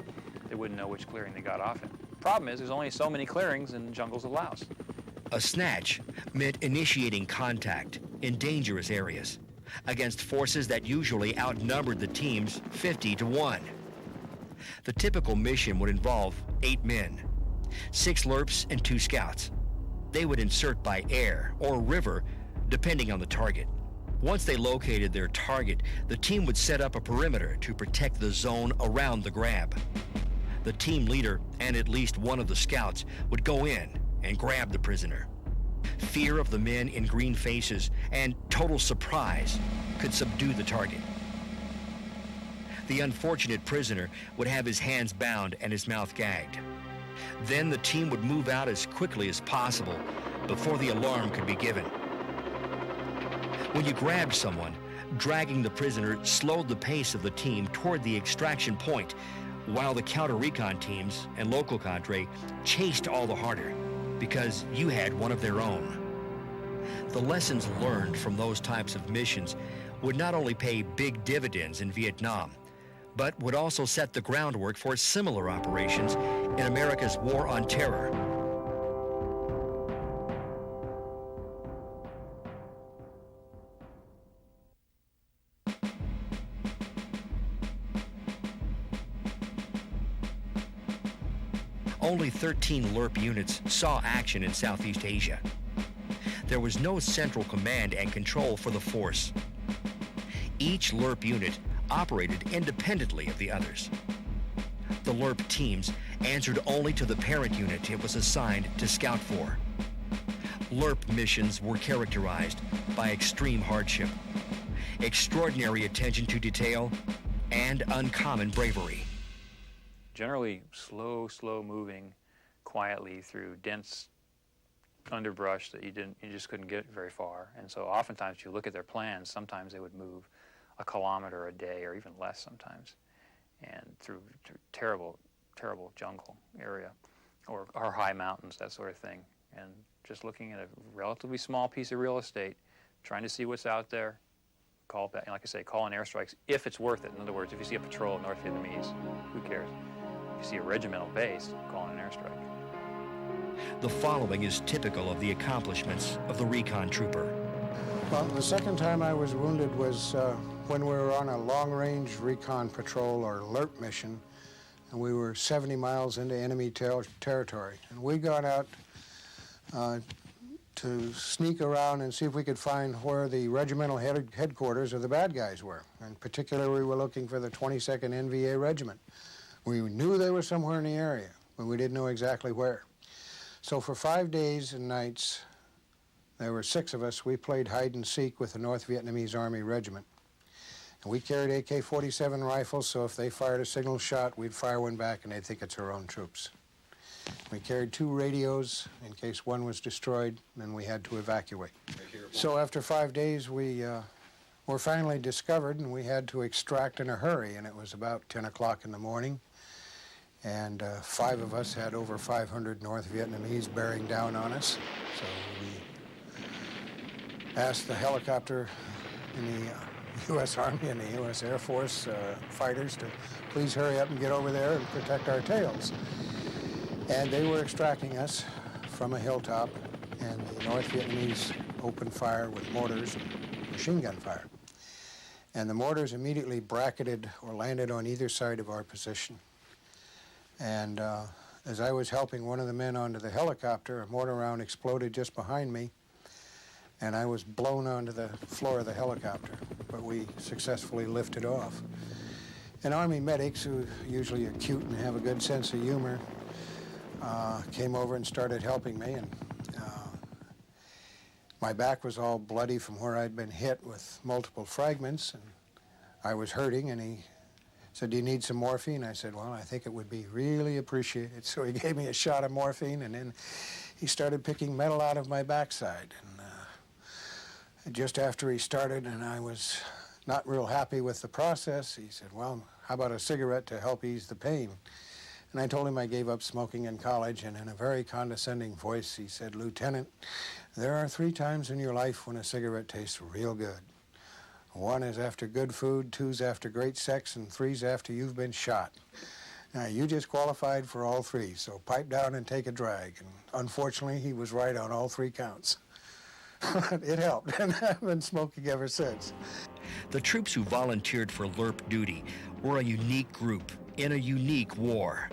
They wouldn't know which clearing they got off in. Problem is, there's only so many clearings in jungles of Laos. A snatch meant initiating contact in dangerous areas against forces that usually outnumbered the teams 50-1. The typical mission would involve 8 men, 6 Lerps and 2 scouts. They would insert by air or river, depending on the target. Once they located their target, the team would set up a perimeter to protect the zone around the grab. The team leader and at least one of the scouts would go in and grab the prisoner. Fear of the men in green faces and total surprise could subdue the target. The unfortunate prisoner would have his hands bound and his mouth gagged. Then the team would move out as quickly as possible before the alarm could be given. When you grabbed someone, dragging the prisoner slowed the pace of the team toward the extraction point, while the counter-recon teams and local cadre chased all the harder because you had one of their own. The lessons learned from those types of missions would not only pay big dividends in Vietnam, but would also set the groundwork for similar operations in America's War on Terror. Only 13 Lerp units saw action in Southeast Asia. There was no central command and control for the force. Each Lerp unit operated independently of the others. The Lerp teams answered only to the parent unit it was assigned to scout for. Lerp missions were characterized by extreme hardship, extraordinary attention to detail, and uncommon bravery. Generally slow moving quietly through dense underbrush that you just couldn't get very far. And so oftentimes you look at their plans, sometimes they would move a kilometer a day or even less sometimes, and through terrible jungle area or high mountains, that sort of thing. And just looking at a relatively small piece of real estate, trying to see what's out there, call back, like I say, call in airstrikes if it's worth it. In other words, if you see a patrol of North Vietnamese, who cares? If you see a regimental base, call in an airstrike. The following is typical of the accomplishments of the recon trooper. Well, the second time I was wounded was when we were on a long-range recon patrol or Lerp mission, and we were 70 miles into enemy territory. And we got out to sneak around and see if we could find where the regimental headquarters of the bad guys were. In particular, we were looking for the 22nd NVA Regiment. We knew they were somewhere in the area, but we didn't know exactly where. So for 5 days and nights, there were 6 of us. We played hide and seek with the North Vietnamese Army Regiment. And we carried AK-47 rifles, so if they fired a signal shot, we'd fire one back and they'd think it's our own troops. We carried 2 radios in case one was destroyed, and we had to evacuate. So after 5 days, we were finally discovered, and we had to extract in a hurry, and it was about 10 o'clock in the morning. And 5 of us had over 500 North Vietnamese bearing down on us. So we asked the helicopter in the U.S. Army and the U.S. Air Force fighters to please hurry up and get over there and protect our tails. And they were extracting us from a hilltop, and the North Vietnamese opened fire with mortars and machine gun fire. And the mortars immediately bracketed or landed on either side of our position. And as I was helping one of the men onto the helicopter, a mortar round exploded just behind me. and I was blown onto the floor of the helicopter, but we successfully lifted off. And Army medics, who usually are cute and have a good sense of humor, came over and started helping me, and my back was all bloody from where I'd been hit with multiple fragments, and I was hurting, and he said, "Do you need some morphine?" I said, "Well, I think it would be really appreciated." So he gave me a shot of morphine, and then he started picking metal out of my backside. And just after he started, and I was not real happy with the process, he said, "Well, how about a cigarette to help ease the pain?" And I told him I gave up smoking in college, and in a very condescending voice, he said, "Lieutenant, there are 3 times in your life when a cigarette tastes real good. 1 is after good food, 2's after great sex, and 3's after you've been shot. Now, you just qualified for all 3, so pipe down and take a drag." And unfortunately, he was right on all 3 counts. It helped, and I've been smoking ever since. The troops who volunteered for LRP duty were a unique group in a unique war.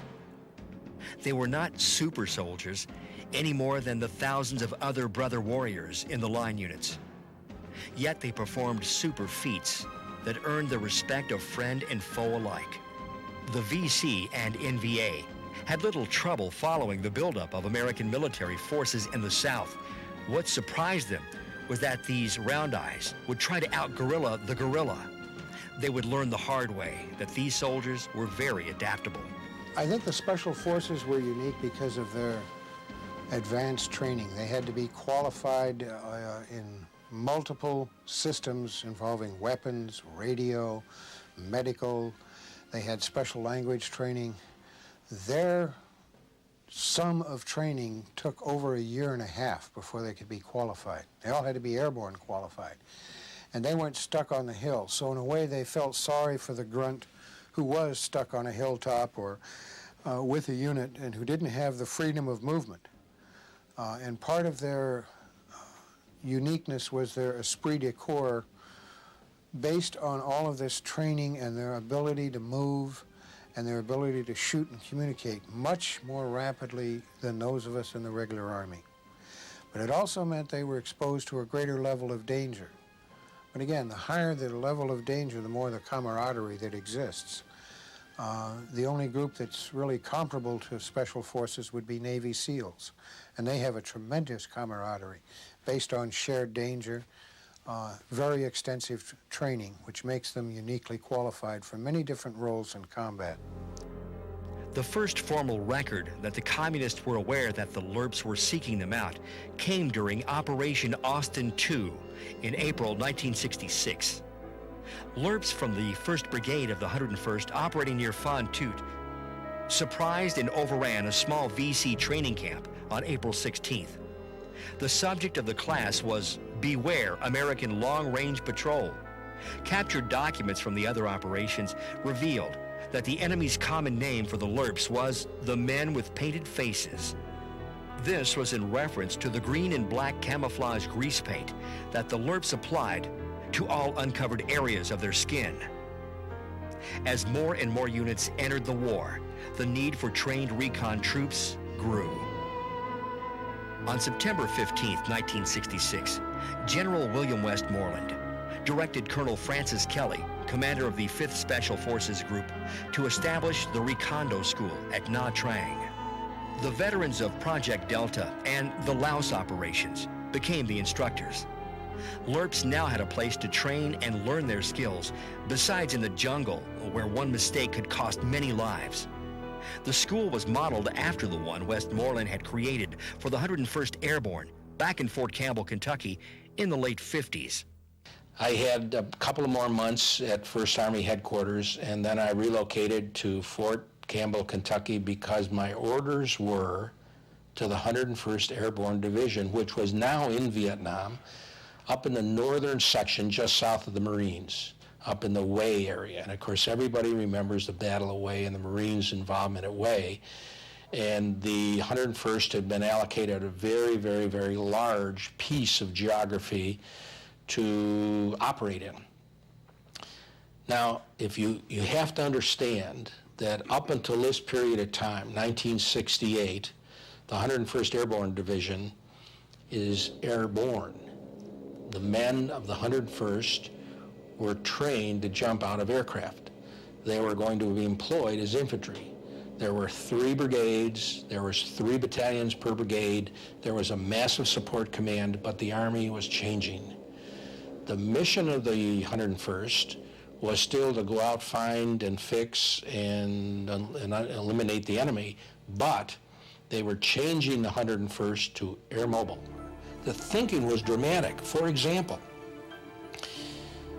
They were not super soldiers any more than the thousands of other brother warriors in the line units. Yet they performed super feats that earned the respect of friend and foe alike. The VC and NVA had little trouble following the buildup of American military forces in the South. What surprised them was that these round eyes would try to out-guerrilla the guerrilla. They would learn the hard way that these soldiers were very adaptable. I think the Special Forces were unique because of their advanced training. They had to be qualified in multiple systems involving weapons, radio, medical. They had special language training. Their sum of training took over 1.5 years before they could be qualified. They all had to be airborne qualified. And they weren't stuck on the hill. So in a way, they felt sorry for the grunt who was stuck on a hilltop or with a unit and who didn't have the freedom of movement. And part of their uniqueness was their esprit de corps, based on all of this training and their ability to move and their ability to shoot and communicate much more rapidly than those of us in the regular Army. But it also meant they were exposed to a greater level of danger. But again, the higher the level of danger, the more the camaraderie that exists. The only group that's really comparable to Special Forces would be Navy SEALs. And they have a tremendous camaraderie based on shared danger, very extensive training, which makes them uniquely qualified for many different roles in combat. The first formal record that the communists were aware that the LRPs were seeking them out came during Operation Austin II in April 1966. LRPs from the 1st Brigade of the 101st, operating near Fontoot, surprised and overran a small VC training camp on April 16th. The subject of the class was Beware American Long-Range Patrol. Captured documents from the other operations revealed that the enemy's common name for the LRPs was the Men with Painted Faces. This was in reference to the green and black camouflage grease paint that the LRPs applied to all uncovered areas of their skin. As more and more units entered the war, the need for trained recon troops grew. On September 15, 1966, General William Westmoreland directed Colonel Francis Kelly, commander of the 5th Special Forces Group, to establish the Recondo School at Nha Trang. The veterans of Project Delta and the Laos operations became the instructors. LRPs now had a place to train and learn their skills, besides in the jungle, where one mistake could cost many lives. The school was modeled after the one Westmoreland had created for the 101st Airborne back in Fort Campbell, Kentucky, in the late 50s. I had a couple of more months at 1st Army Headquarters, and then I relocated to Fort Campbell, Kentucky, because my orders were to the 101st Airborne Division, which was now in Vietnam, up in the northern section just south of the Marines, up in the Hue area. And of course, everybody remembers the Battle of Hue and the Marines' involvement at Hue. And the 101st had been allocated a very, very, very large piece of geography to operate in. Now, if you have to understand that up until this period of time, 1968, the 101st Airborne Division is airborne. the men of the 101st were trained to jump out of aircraft. They were going to be employed as infantry. There were 3 brigades, there was 3 battalions per brigade, there was a massive support command, but the Army was changing. The mission of the 101st was still to go out, find and fix and eliminate the enemy, but they were changing the 101st to air mobile. The thinking was dramatic. For example,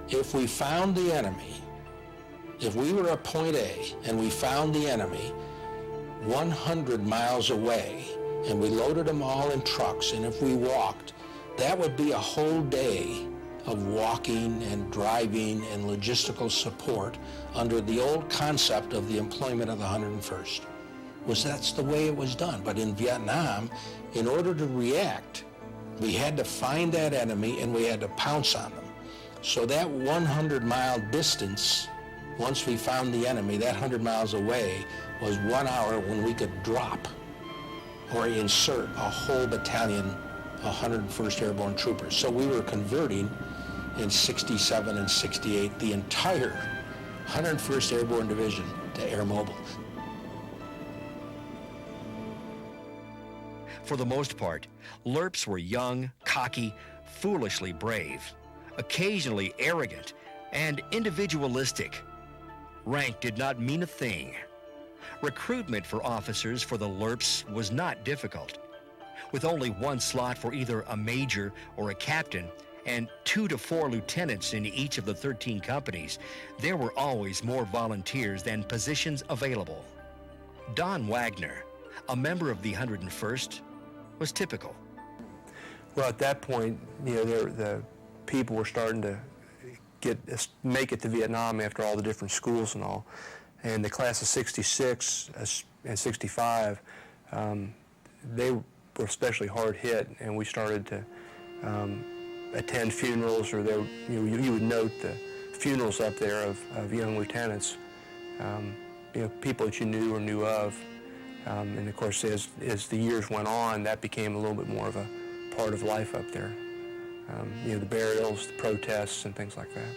if we found the enemy, if we were at point A and we found the enemy 100 miles away and we loaded them all in trucks, and if we walked, that would be a whole day of walking and driving and logistical support under the old concept of the employment of the 101st. That's the way it was done. But in Vietnam, in order to react, we had to find that enemy and we had to pounce on them. So that 100-mile distance, once we found the enemy, that 100 miles away, was 1 hour when we could drop or insert a whole battalion, 101st Airborne Troopers. So we were converting in 67 and 68 the entire 101st Airborne Division to air mobile. For the most part, LRPs were young, cocky, foolishly brave, occasionally arrogant, and individualistic. Rank did not mean a thing. Recruitment for officers for the LRPs was not difficult. With only 1 slot for either a major or a captain, and 2 to 4 lieutenants in each of the 13 companies, there were always more volunteers than positions available. Don Wagner, a member of the 101st, was typical. Well, at that point, the people were starting to make it to Vietnam after all the different schools and all. And the class of 66 and 65, they were especially hard hit, and we started to attend funerals, or you would note the funerals up there of young lieutenants, people that you knew or knew of. And of course, as the years went on, that became a little bit more of a part of life up there. The burials, the protests, and things like that.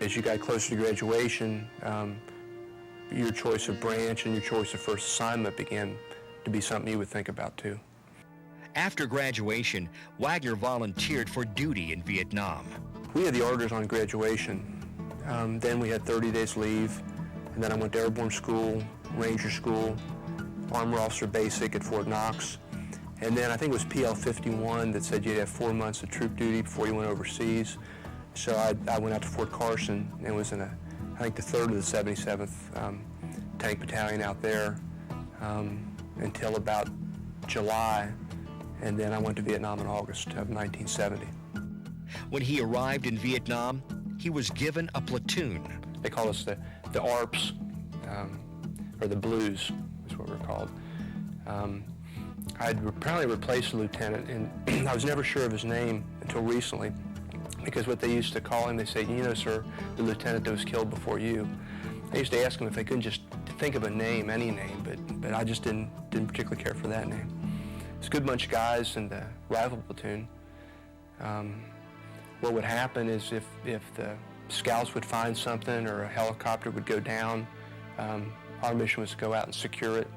As you got closer to graduation, your choice of branch and your choice of first assignment began to be something you would think about too. After graduation, Wagner volunteered for duty in Vietnam. We had the orders on graduation. Then we had 30 days leave, and then I went to airborne school, ranger school, armor officer basic at Fort Knox. And then I think it was PL 51 that said you'd have 4 months of troop duty before you went overseas. So I went out to Fort Carson and was in I think the 3rd of the 77th Tank Battalion out there until about July. And then I went to Vietnam in August of 1970. When he arrived in Vietnam, he was given a platoon. They call us the ARPs, or the Blues is what we're called. I'd apparently replaced a lieutenant, and I was never sure of his name until recently, because what they used to call him, they say, sir, the lieutenant that was killed before you. I used to ask them if they couldn't just think of a name, any name, but I just didn't particularly care for that name. It's a good bunch of guys in the rifle platoon. What would happen is if the scouts would find something or a helicopter would go down, our mission was to go out and secure it,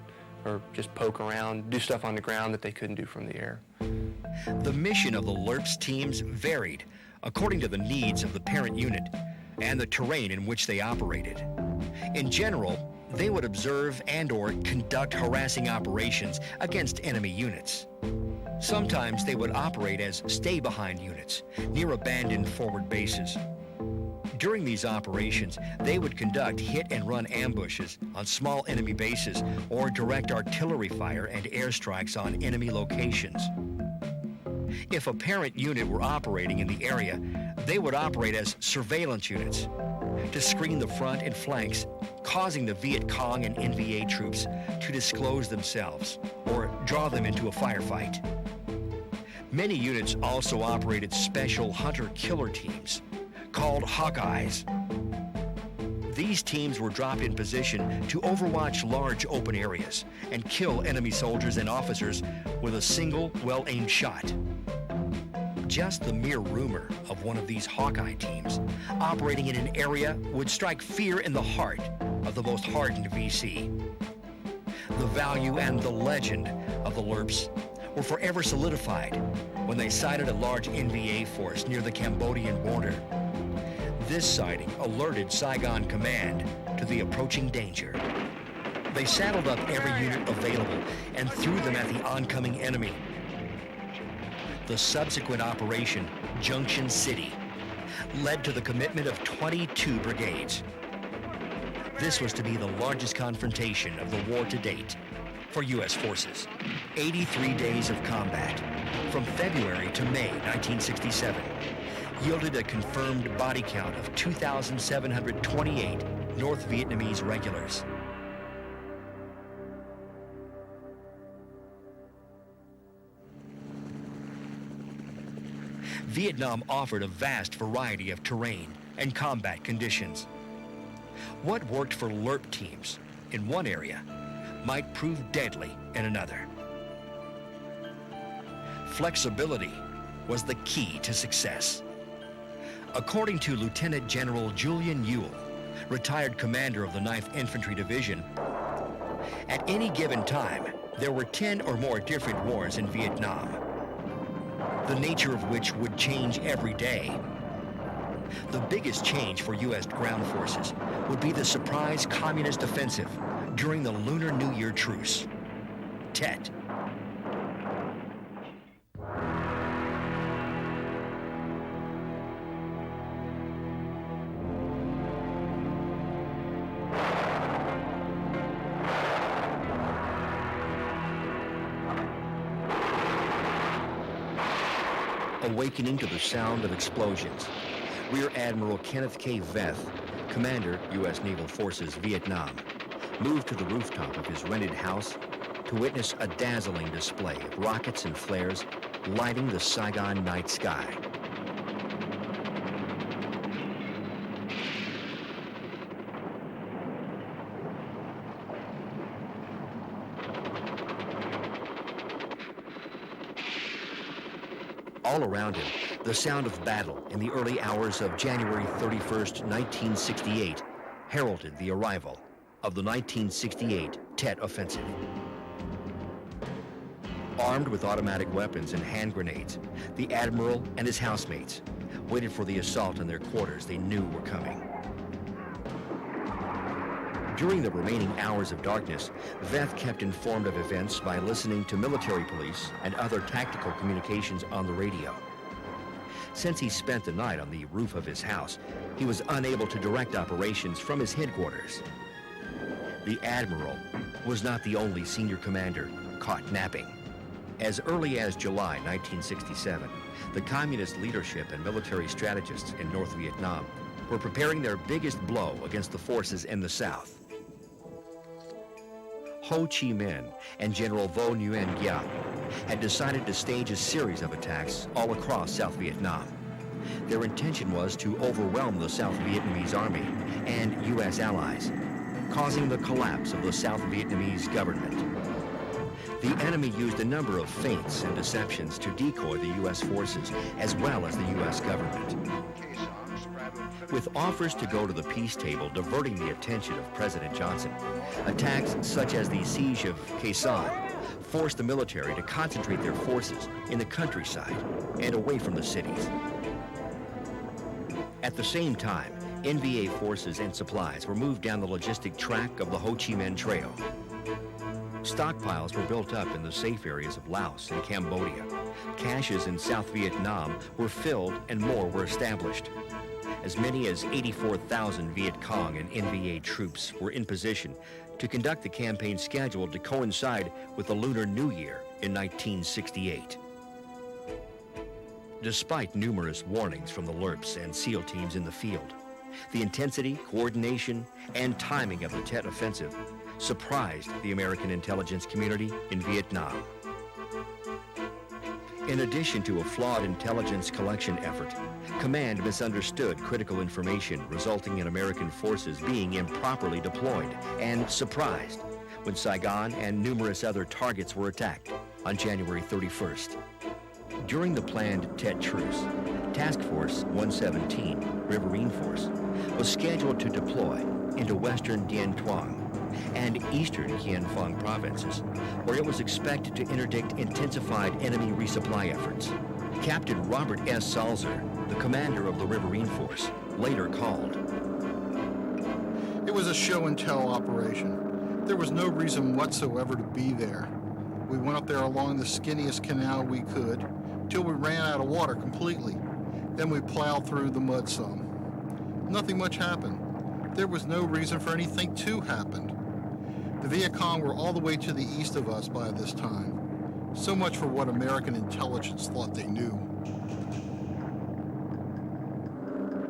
or just poke around, do stuff on the ground that they couldn't do from the air. The mission of the LRPs teams varied according to the needs of the parent unit and the terrain in which they operated. In general, they would observe and/or conduct harassing operations against enemy units. Sometimes they would operate as stay-behind units near abandoned forward bases. During these operations, they would conduct hit-and-run ambushes on small enemy bases or direct artillery fire and airstrikes on enemy locations. If a parent unit were operating in the area, they would operate as surveillance units to screen the front and flanks, causing the Viet Cong and NVA troops to disclose themselves or draw them into a firefight. Many units also operated special hunter-killer teams called Hawkeyes. These teams were dropped in position to overwatch large open areas and kill enemy soldiers and officers with a single well-aimed shot. just the mere rumor of one of these Hawkeye teams operating in an area would strike fear in the heart of the most hardened VC. The value and the legend of the Lerps were forever solidified when they sighted a large NVA force near the Cambodian border. This sighting alerted Saigon Command to the approaching danger. They saddled up every unit available and threw them at the oncoming enemy. The subsequent operation, Junction City, led to the commitment of 22 brigades. This was to be the largest confrontation of the war to date for U.S. forces. 83 days of combat, from February to May 1967, yielded a confirmed body count of 2,728 North Vietnamese regulars. Vietnam offered a vast variety of terrain and combat conditions. What worked for Lerp teams in one area might prove deadly in another. Flexibility was the key to success. According to Lieutenant General Julian Ewell, retired commander of the 9th Infantry Division, at any given time, there were 10 or more different wars in Vietnam, the nature of which would change every day. The biggest change for U.S. ground forces would be the surprise communist offensive during the Lunar New Year truce, Tet. Awakening to the sound of explosions, Rear Admiral Kenneth K. Veth, Commander, U.S. Naval Forces, Vietnam, moved to the rooftop of his rented house to witness a dazzling display of rockets and flares lighting the Saigon night sky. All around him, the sound of battle in the early hours of January 31st, 1968, heralded the arrival of the 1968 Tet Offensive. Armed with automatic weapons and hand grenades, the Admiral and his housemates waited for the assault in their quarters they knew were coming. During the remaining hours of darkness, Veth kept informed of events by listening to military police and other tactical communications on the radio. Since he spent the night on the roof of his house, he was unable to direct operations from his headquarters. The Admiral was not the only senior commander caught napping. As early as July 1967, the communist leadership and military strategists in North Vietnam were preparing their biggest blow against the forces in the South. Ho Chi Minh and General Vo Nguyen Giap had decided to stage a series of attacks all across South Vietnam. Their intention was to overwhelm the South Vietnamese army and U.S. allies, causing the collapse of the South Vietnamese government. The enemy used a number of feints and deceptions to decoy the U.S. forces as well as the U.S. government. With offers to go to the peace table diverting the attention of President Johnson, attacks such as the siege of Khe Sanh forced the military to concentrate their forces in the countryside and away from the cities. At the same time, NVA forces and supplies were moved down the logistic track of the Ho Chi Minh Trail. Stockpiles were built up in the safe areas of Laos and Cambodia. Caches in South Vietnam were filled and more were established. As many as 84,000 Viet Cong and NVA troops were in position to conduct the campaign scheduled to coincide with the Lunar New Year in 1968. Despite numerous warnings from the Lerps and SEAL teams in the field, the intensity, coordination, and timing of the Tet Offensive surprised the American intelligence community in Vietnam. In addition to a flawed intelligence collection effort, Command misunderstood critical information, resulting in American forces being improperly deployed and surprised when Saigon and numerous other targets were attacked on January 31st. During the planned Tet Truce, Task Force 117, Riverine Force, was scheduled to deploy into western Dien Thuong and eastern Hien Phuong provinces, where it was expected to interdict intensified enemy resupply efforts. Captain Robert S. Salzer, the commander of the Riverine Force, later called. It was a show-and-tell operation. There was no reason whatsoever to be there. We went up there along the skinniest canal we could, till we ran out of water completely. Then we plowed through the mud some. Nothing much happened. There was no reason for anything to happen. The Viet Cong were all the way to the east of us by this time. So much for what American intelligence thought they knew.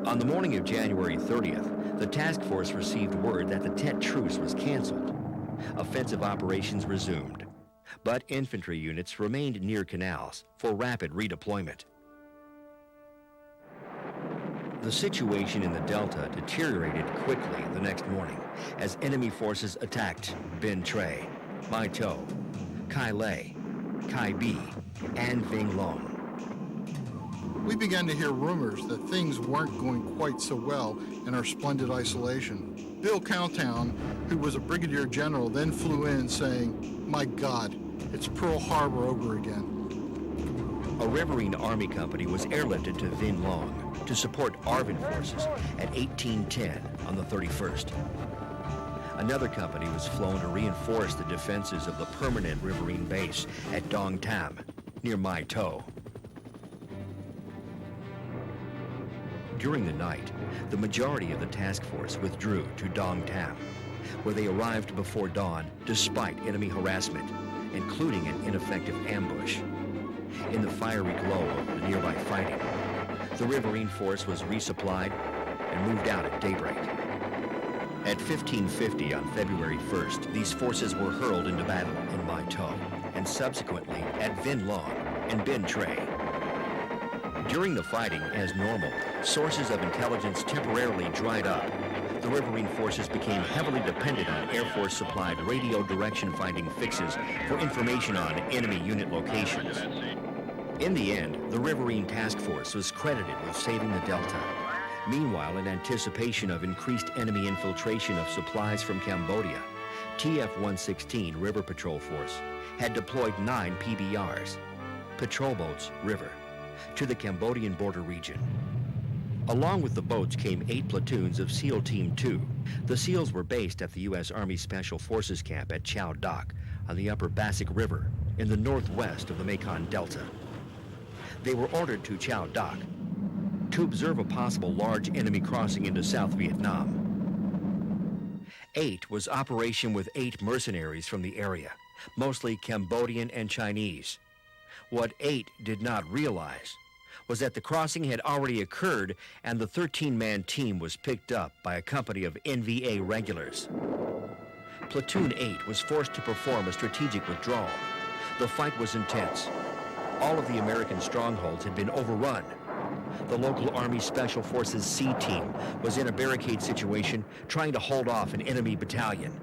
On the morning of January 30th, the task force received word that the Tet Truce was canceled. Offensive operations resumed, but infantry units remained near canals for rapid redeployment. The situation in the Delta deteriorated quickly the next morning as enemy forces attacked Binh Tre, Mai To, Kai Lei, Kai Bi, and Vinh Long. We began to hear rumors that things weren't going quite so well in our splendid isolation. Bill Cowtown, who was a brigadier general, then flew in saying, "My God, it's Pearl Harbor over again." A Riverine Army company was airlifted to Vinh Long to support ARVN forces at 1810 on the 31st. Another company was flown to reinforce the defenses of the permanent Riverine base at Dong Tam, near Mai To. During the night, the majority of the task force withdrew to Dong Tam, where they arrived before dawn despite enemy harassment, including an ineffective ambush. In the fiery glow of the nearby fighting, the Riverine force was resupplied and moved out at daybreak. At 1550 on February 1st, these forces were hurled into battle in Mai To and subsequently at Vinh Long and Binh Tre. During the fighting, as normal, sources of intelligence temporarily dried up. The Riverine forces became heavily dependent on Air Force-supplied radio direction-finding fixes for information on enemy unit locations. In the end, the Riverine Task Force was credited with saving the Delta. Meanwhile, in anticipation of increased enemy infiltration of supplies from Cambodia, TF-116 River Patrol Force had deployed 9 PBRs, patrol boats, river, to the Cambodian border region. Along with the boats came 8 platoons of SEAL Team 2. The SEALs were based at the U.S. Army Special Forces camp at Chao Doc on the upper Bassac River in the northwest of the Mekong Delta. They were ordered to Chao Doc to observe a possible large enemy crossing into South Vietnam. 8 was operation with 8 mercenaries from the area, mostly Cambodian and Chinese. What 8 did not realize was that the crossing had already occurred and the 13-man team was picked up by a company of NVA regulars. Platoon 8 was forced to perform a strategic withdrawal. The fight was intense. All of the American strongholds had been overrun. The local Army Special Forces C team was in a barricade situation trying to hold off an enemy battalion.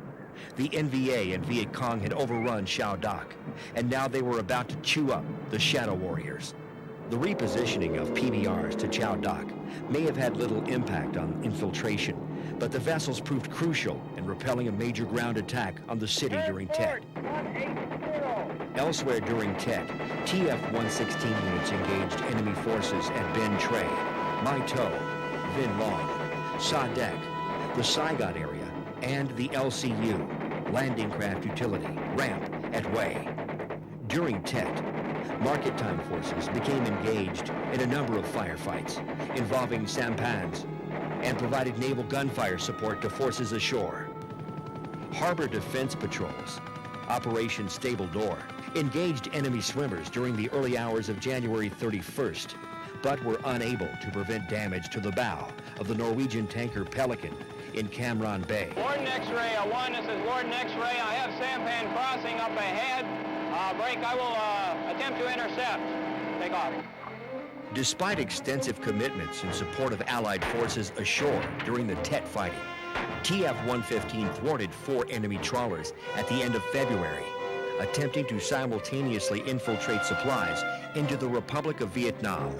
The NVA and Viet Cong had overrun Chao Doc, and now they were about to chew up the Shadow Warriors. The repositioning of PBRs to Chao Doc may have had little impact on infiltration, but the vessels proved crucial in repelling a major ground attack on the city during Tet. Elsewhere during Tet, TF-116 units engaged enemy forces at Binh Tre, Mai To, Vinh Long, Sa Dec, the Saigon area, and the LCU, Landing Craft Utility, ramp at Hue. During Tet, market time forces became engaged in a number of firefights involving sampans and provided naval gunfire support to forces ashore. Harbor defense patrols, Operation Stable Door, engaged enemy swimmers during the early hours of January 31st, but were unable to prevent damage to the bow of the Norwegian tanker Pelican in Cam Ranh Bay. Warden X-ray 1, this is Warden X-ray. I have sampan crossing up ahead. Break, I will attempt to intercept. Take off. Despite extensive commitments in support of Allied forces ashore during the Tet fighting, TF-115 thwarted 4 enemy trawlers at the end of February, attempting to simultaneously infiltrate supplies into the Republic of Vietnam.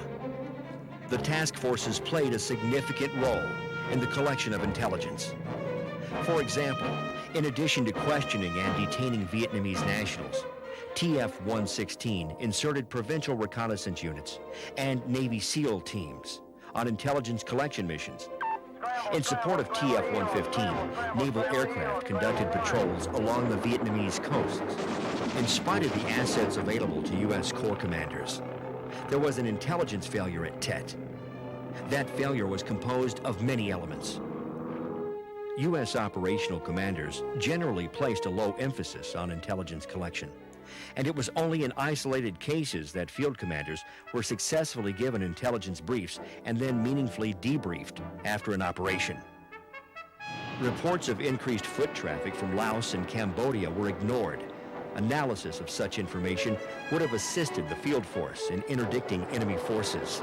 The task forces played a significant role in the collection of intelligence. For example, in addition to questioning and detaining Vietnamese nationals, TF-116 inserted provincial reconnaissance units and Navy SEAL teams on intelligence collection missions. In support of TF-115, naval aircraft conducted patrols along the Vietnamese coasts. In spite of the assets available to U.S. Corps commanders, there was an intelligence failure at Tet. That failure was composed of many elements. U.S. operational commanders generally placed a low emphasis on intelligence collection, and it was only in isolated cases that field commanders were successfully given intelligence briefs and then meaningfully debriefed after an operation. Reports of increased foot traffic from Laos and Cambodia were ignored. Analysis of such information would have assisted the field force in interdicting enemy forces.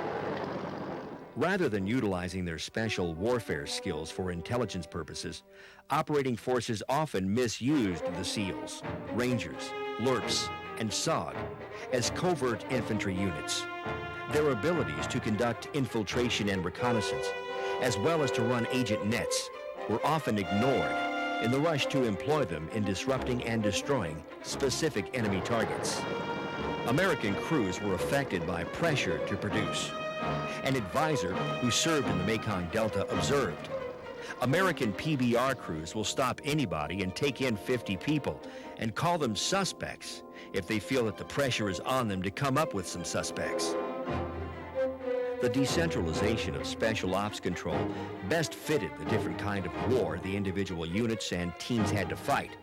Rather than utilizing their special warfare skills for intelligence purposes, operating forces often misused the SEALs, Rangers, LRPs, and SOG as covert infantry units. Their abilities to conduct infiltration and reconnaissance, as well as to run agent nets, were often ignored in the rush to employ them in disrupting and destroying specific enemy targets. American crews were affected by pressure to produce. An advisor who served in the Mekong Delta observed, American PBR crews will stop anybody and take in 50 people and call them suspects if they feel that the pressure is on them to come up with some suspects. The decentralization of special ops control best fitted the different kind of war the individual units and teams had to fight,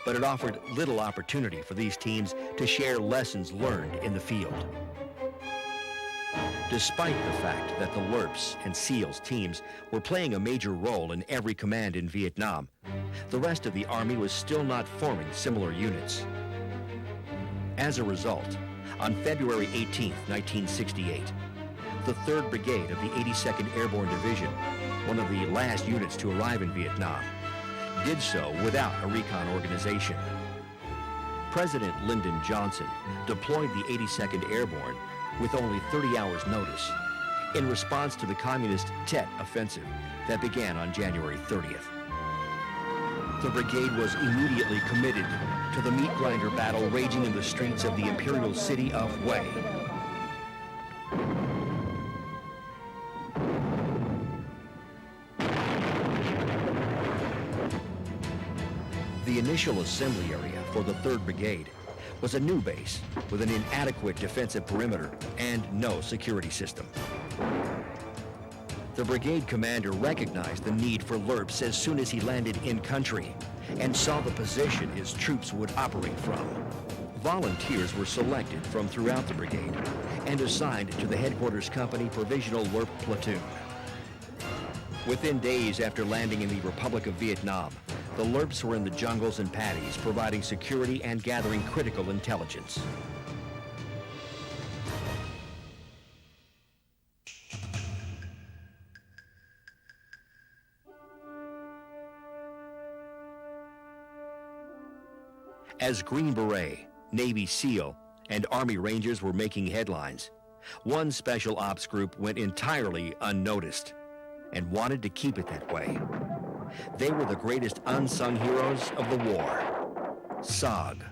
but it offered little opportunity for these teams to share lessons learned in the field. Despite the fact that the LRPs and SEALs teams were playing a major role in every command in Vietnam, the rest of the Army was still not forming similar units. As a result, on February 18, 1968, the 3rd Brigade of the 82nd Airborne Division, one of the last units to arrive in Vietnam, did so without a recon organization. President Lyndon Johnson deployed the 82nd Airborne with only 30 hours' notice in response to the communist Tet offensive that began on January 30th. The brigade was immediately committed to the meat grinder battle raging in the streets of the imperial city of Hue. The initial assembly area for the 3rd Brigade was a new base with an inadequate defensive perimeter and no security system. The brigade commander recognized the need for LRPs as soon as he landed in country and saw the position his troops would operate from. Volunteers were selected from throughout the brigade and assigned to the headquarters company Provisional LRP Platoon. Within days after landing in the Republic of Vietnam, the LRPs were in the jungles and paddies, providing security and gathering critical intelligence. As Green Beret, Navy SEAL, and Army Rangers were making headlines, one special ops group went entirely unnoticed and wanted to keep it that way. They were the greatest unsung heroes of the war, SOG.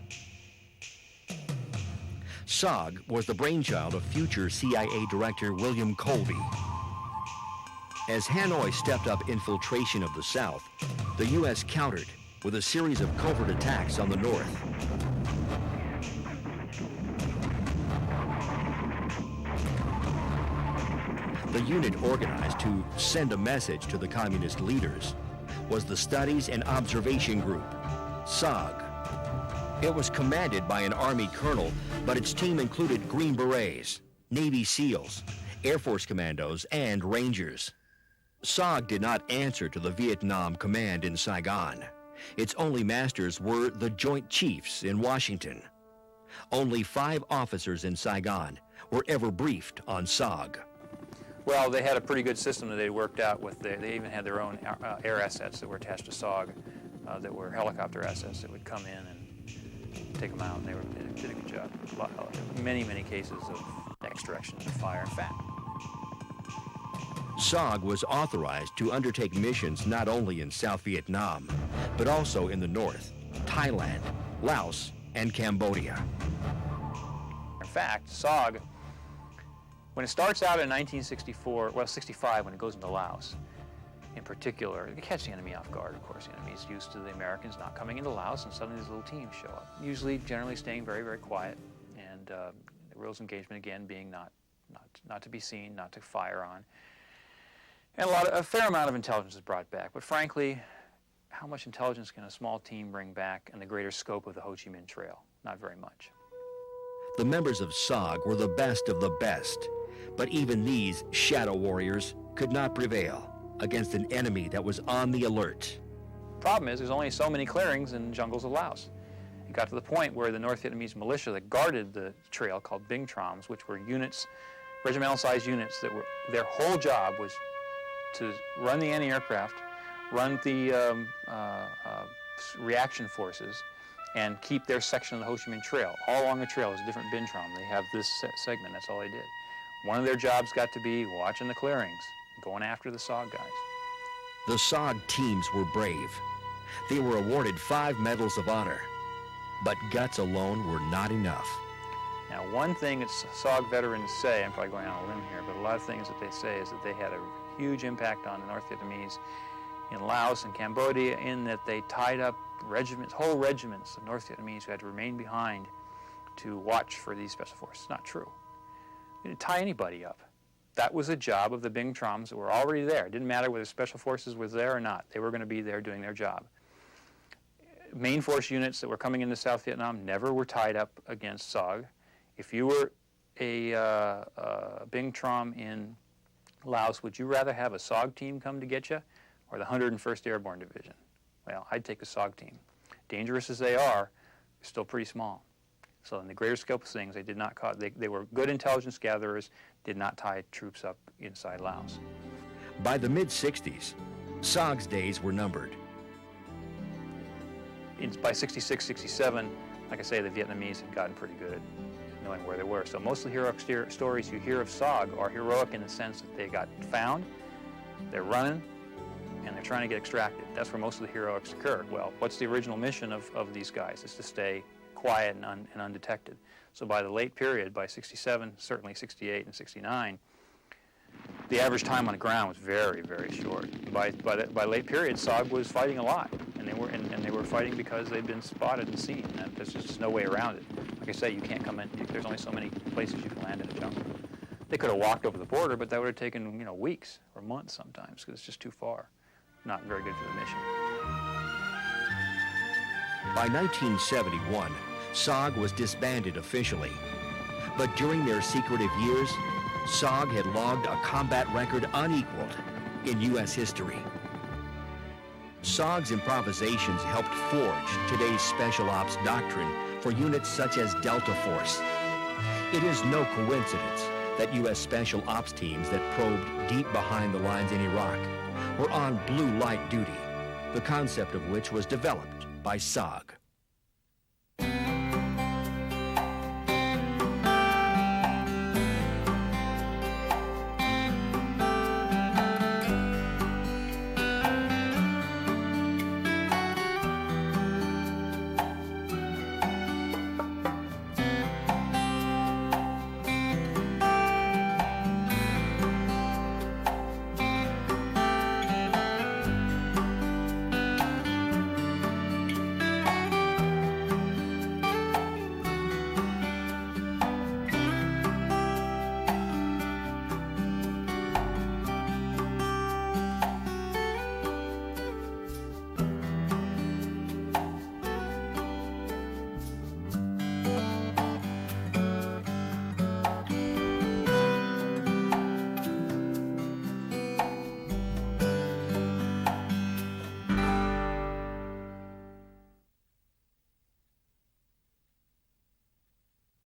SOG was the brainchild of future CIA Director William Colby. As Hanoi stepped up infiltration of the South, the U.S. countered with a series of covert attacks on the North. The unit organized to send a message to the communist leaders was the Studies and Observation Group, SOG. It was commanded by an Army colonel, but its team included Green Berets, Navy SEALs, Air Force Commandos, and Rangers. SOG did not answer to the Vietnam Command in Saigon. Its only masters were the Joint Chiefs in Washington. Only 5 officers in Saigon were ever briefed on SOG. Well, they had a pretty good system that they worked out with. They even had their own air assets that were attached to SOG, that were helicopter assets that would come in and take them out, and they did a good job. Many, many cases of extraction of fire and fat. SOG was authorized to undertake missions not only in South Vietnam, but also in the north, Thailand, Laos, and Cambodia. In fact, SOG, when it starts out in 1964, well, 65 when it goes into Laos, in particular, it catches the enemy off guard, of course. The enemy's used to the Americans not coming into Laos, and suddenly these little teams show up, usually generally staying very, very quiet, and the rules of engagement, again, being not to be seen, not to fire on. And a fair amount of intelligence is brought back, but frankly, how much intelligence can a small team bring back in the greater scope of the Ho Chi Minh Trail? Not very much. The members of SOG were the best of the best, but even these shadow warriors could not prevail against an enemy that was on the alert. Problem is, there's only so many clearings in jungles of Laos. It got to the point where the North Vietnamese militia that guarded the trail, called Binh Trams, which were units, regimental-sized units, that were their whole job was to run the anti-aircraft, run the reaction forces, and keep their section of the Ho Chi Minh Trail. All along the trail is a different Binh Tram. They have this segment, that's all they did. One of their jobs got to be watching the clearings, going after the SOG guys. The SOG teams were brave. They were awarded 5 medals of honor, but guts alone were not enough. Now, one thing that SOG veterans say, I'm probably going on a limb here, but a lot of things that they say is that they had a huge impact on the North Vietnamese in Laos and Cambodia, in that they tied up regiments, whole regiments of North Vietnamese who had to remain behind to watch for these special forces. Not true. They didn't tie anybody up. That was a job of the Binh Trams that were already there. It didn't matter whether special forces was there or not. They were going to be there doing their job. Main force units that were coming into South Vietnam never were tied up against SOG. If you were a Binh Tram in Laos, would you rather have a SOG team come to get you or the 101st Airborne Division? Well, I'd take the SOG team. Dangerous as they are, they're still pretty small. So in the greater scope of things, they did not cause, they were good intelligence gatherers, did not tie troops up inside Laos. By the mid-60s, SOG's days were numbered. By 66, 67, like I say, the Vietnamese had gotten pretty good at knowing where they were. So most of the heroic stories you hear of SOG are heroic in the sense that they got found, they're running, and they're trying to get extracted. That's where most of the heroics occurred. Well, what's the original mission of these guys? It's to stay quiet and undetected. So by the late period, by 67, certainly 68 and 69, the average time on the ground was very, very short. By late period, SOG was fighting a lot, and they were fighting because they'd been spotted and seen. And there's just no way around it. Like I say, you can't come in. There's only so many places you can land in a jungle. They could have walked over the border, but that would have taken weeks or months sometimes because it's just too far. Not very good for the mission. By 1971, SOG was disbanded officially. But during their secretive years, SOG had logged a combat record unequaled in U.S. history. SOG's improvisations helped forge today's special ops doctrine for units such as Delta Force. It is no coincidence that U.S. special ops teams that probed deep behind the lines in Iraq were on blue light duty, the concept of which was developed by SOG.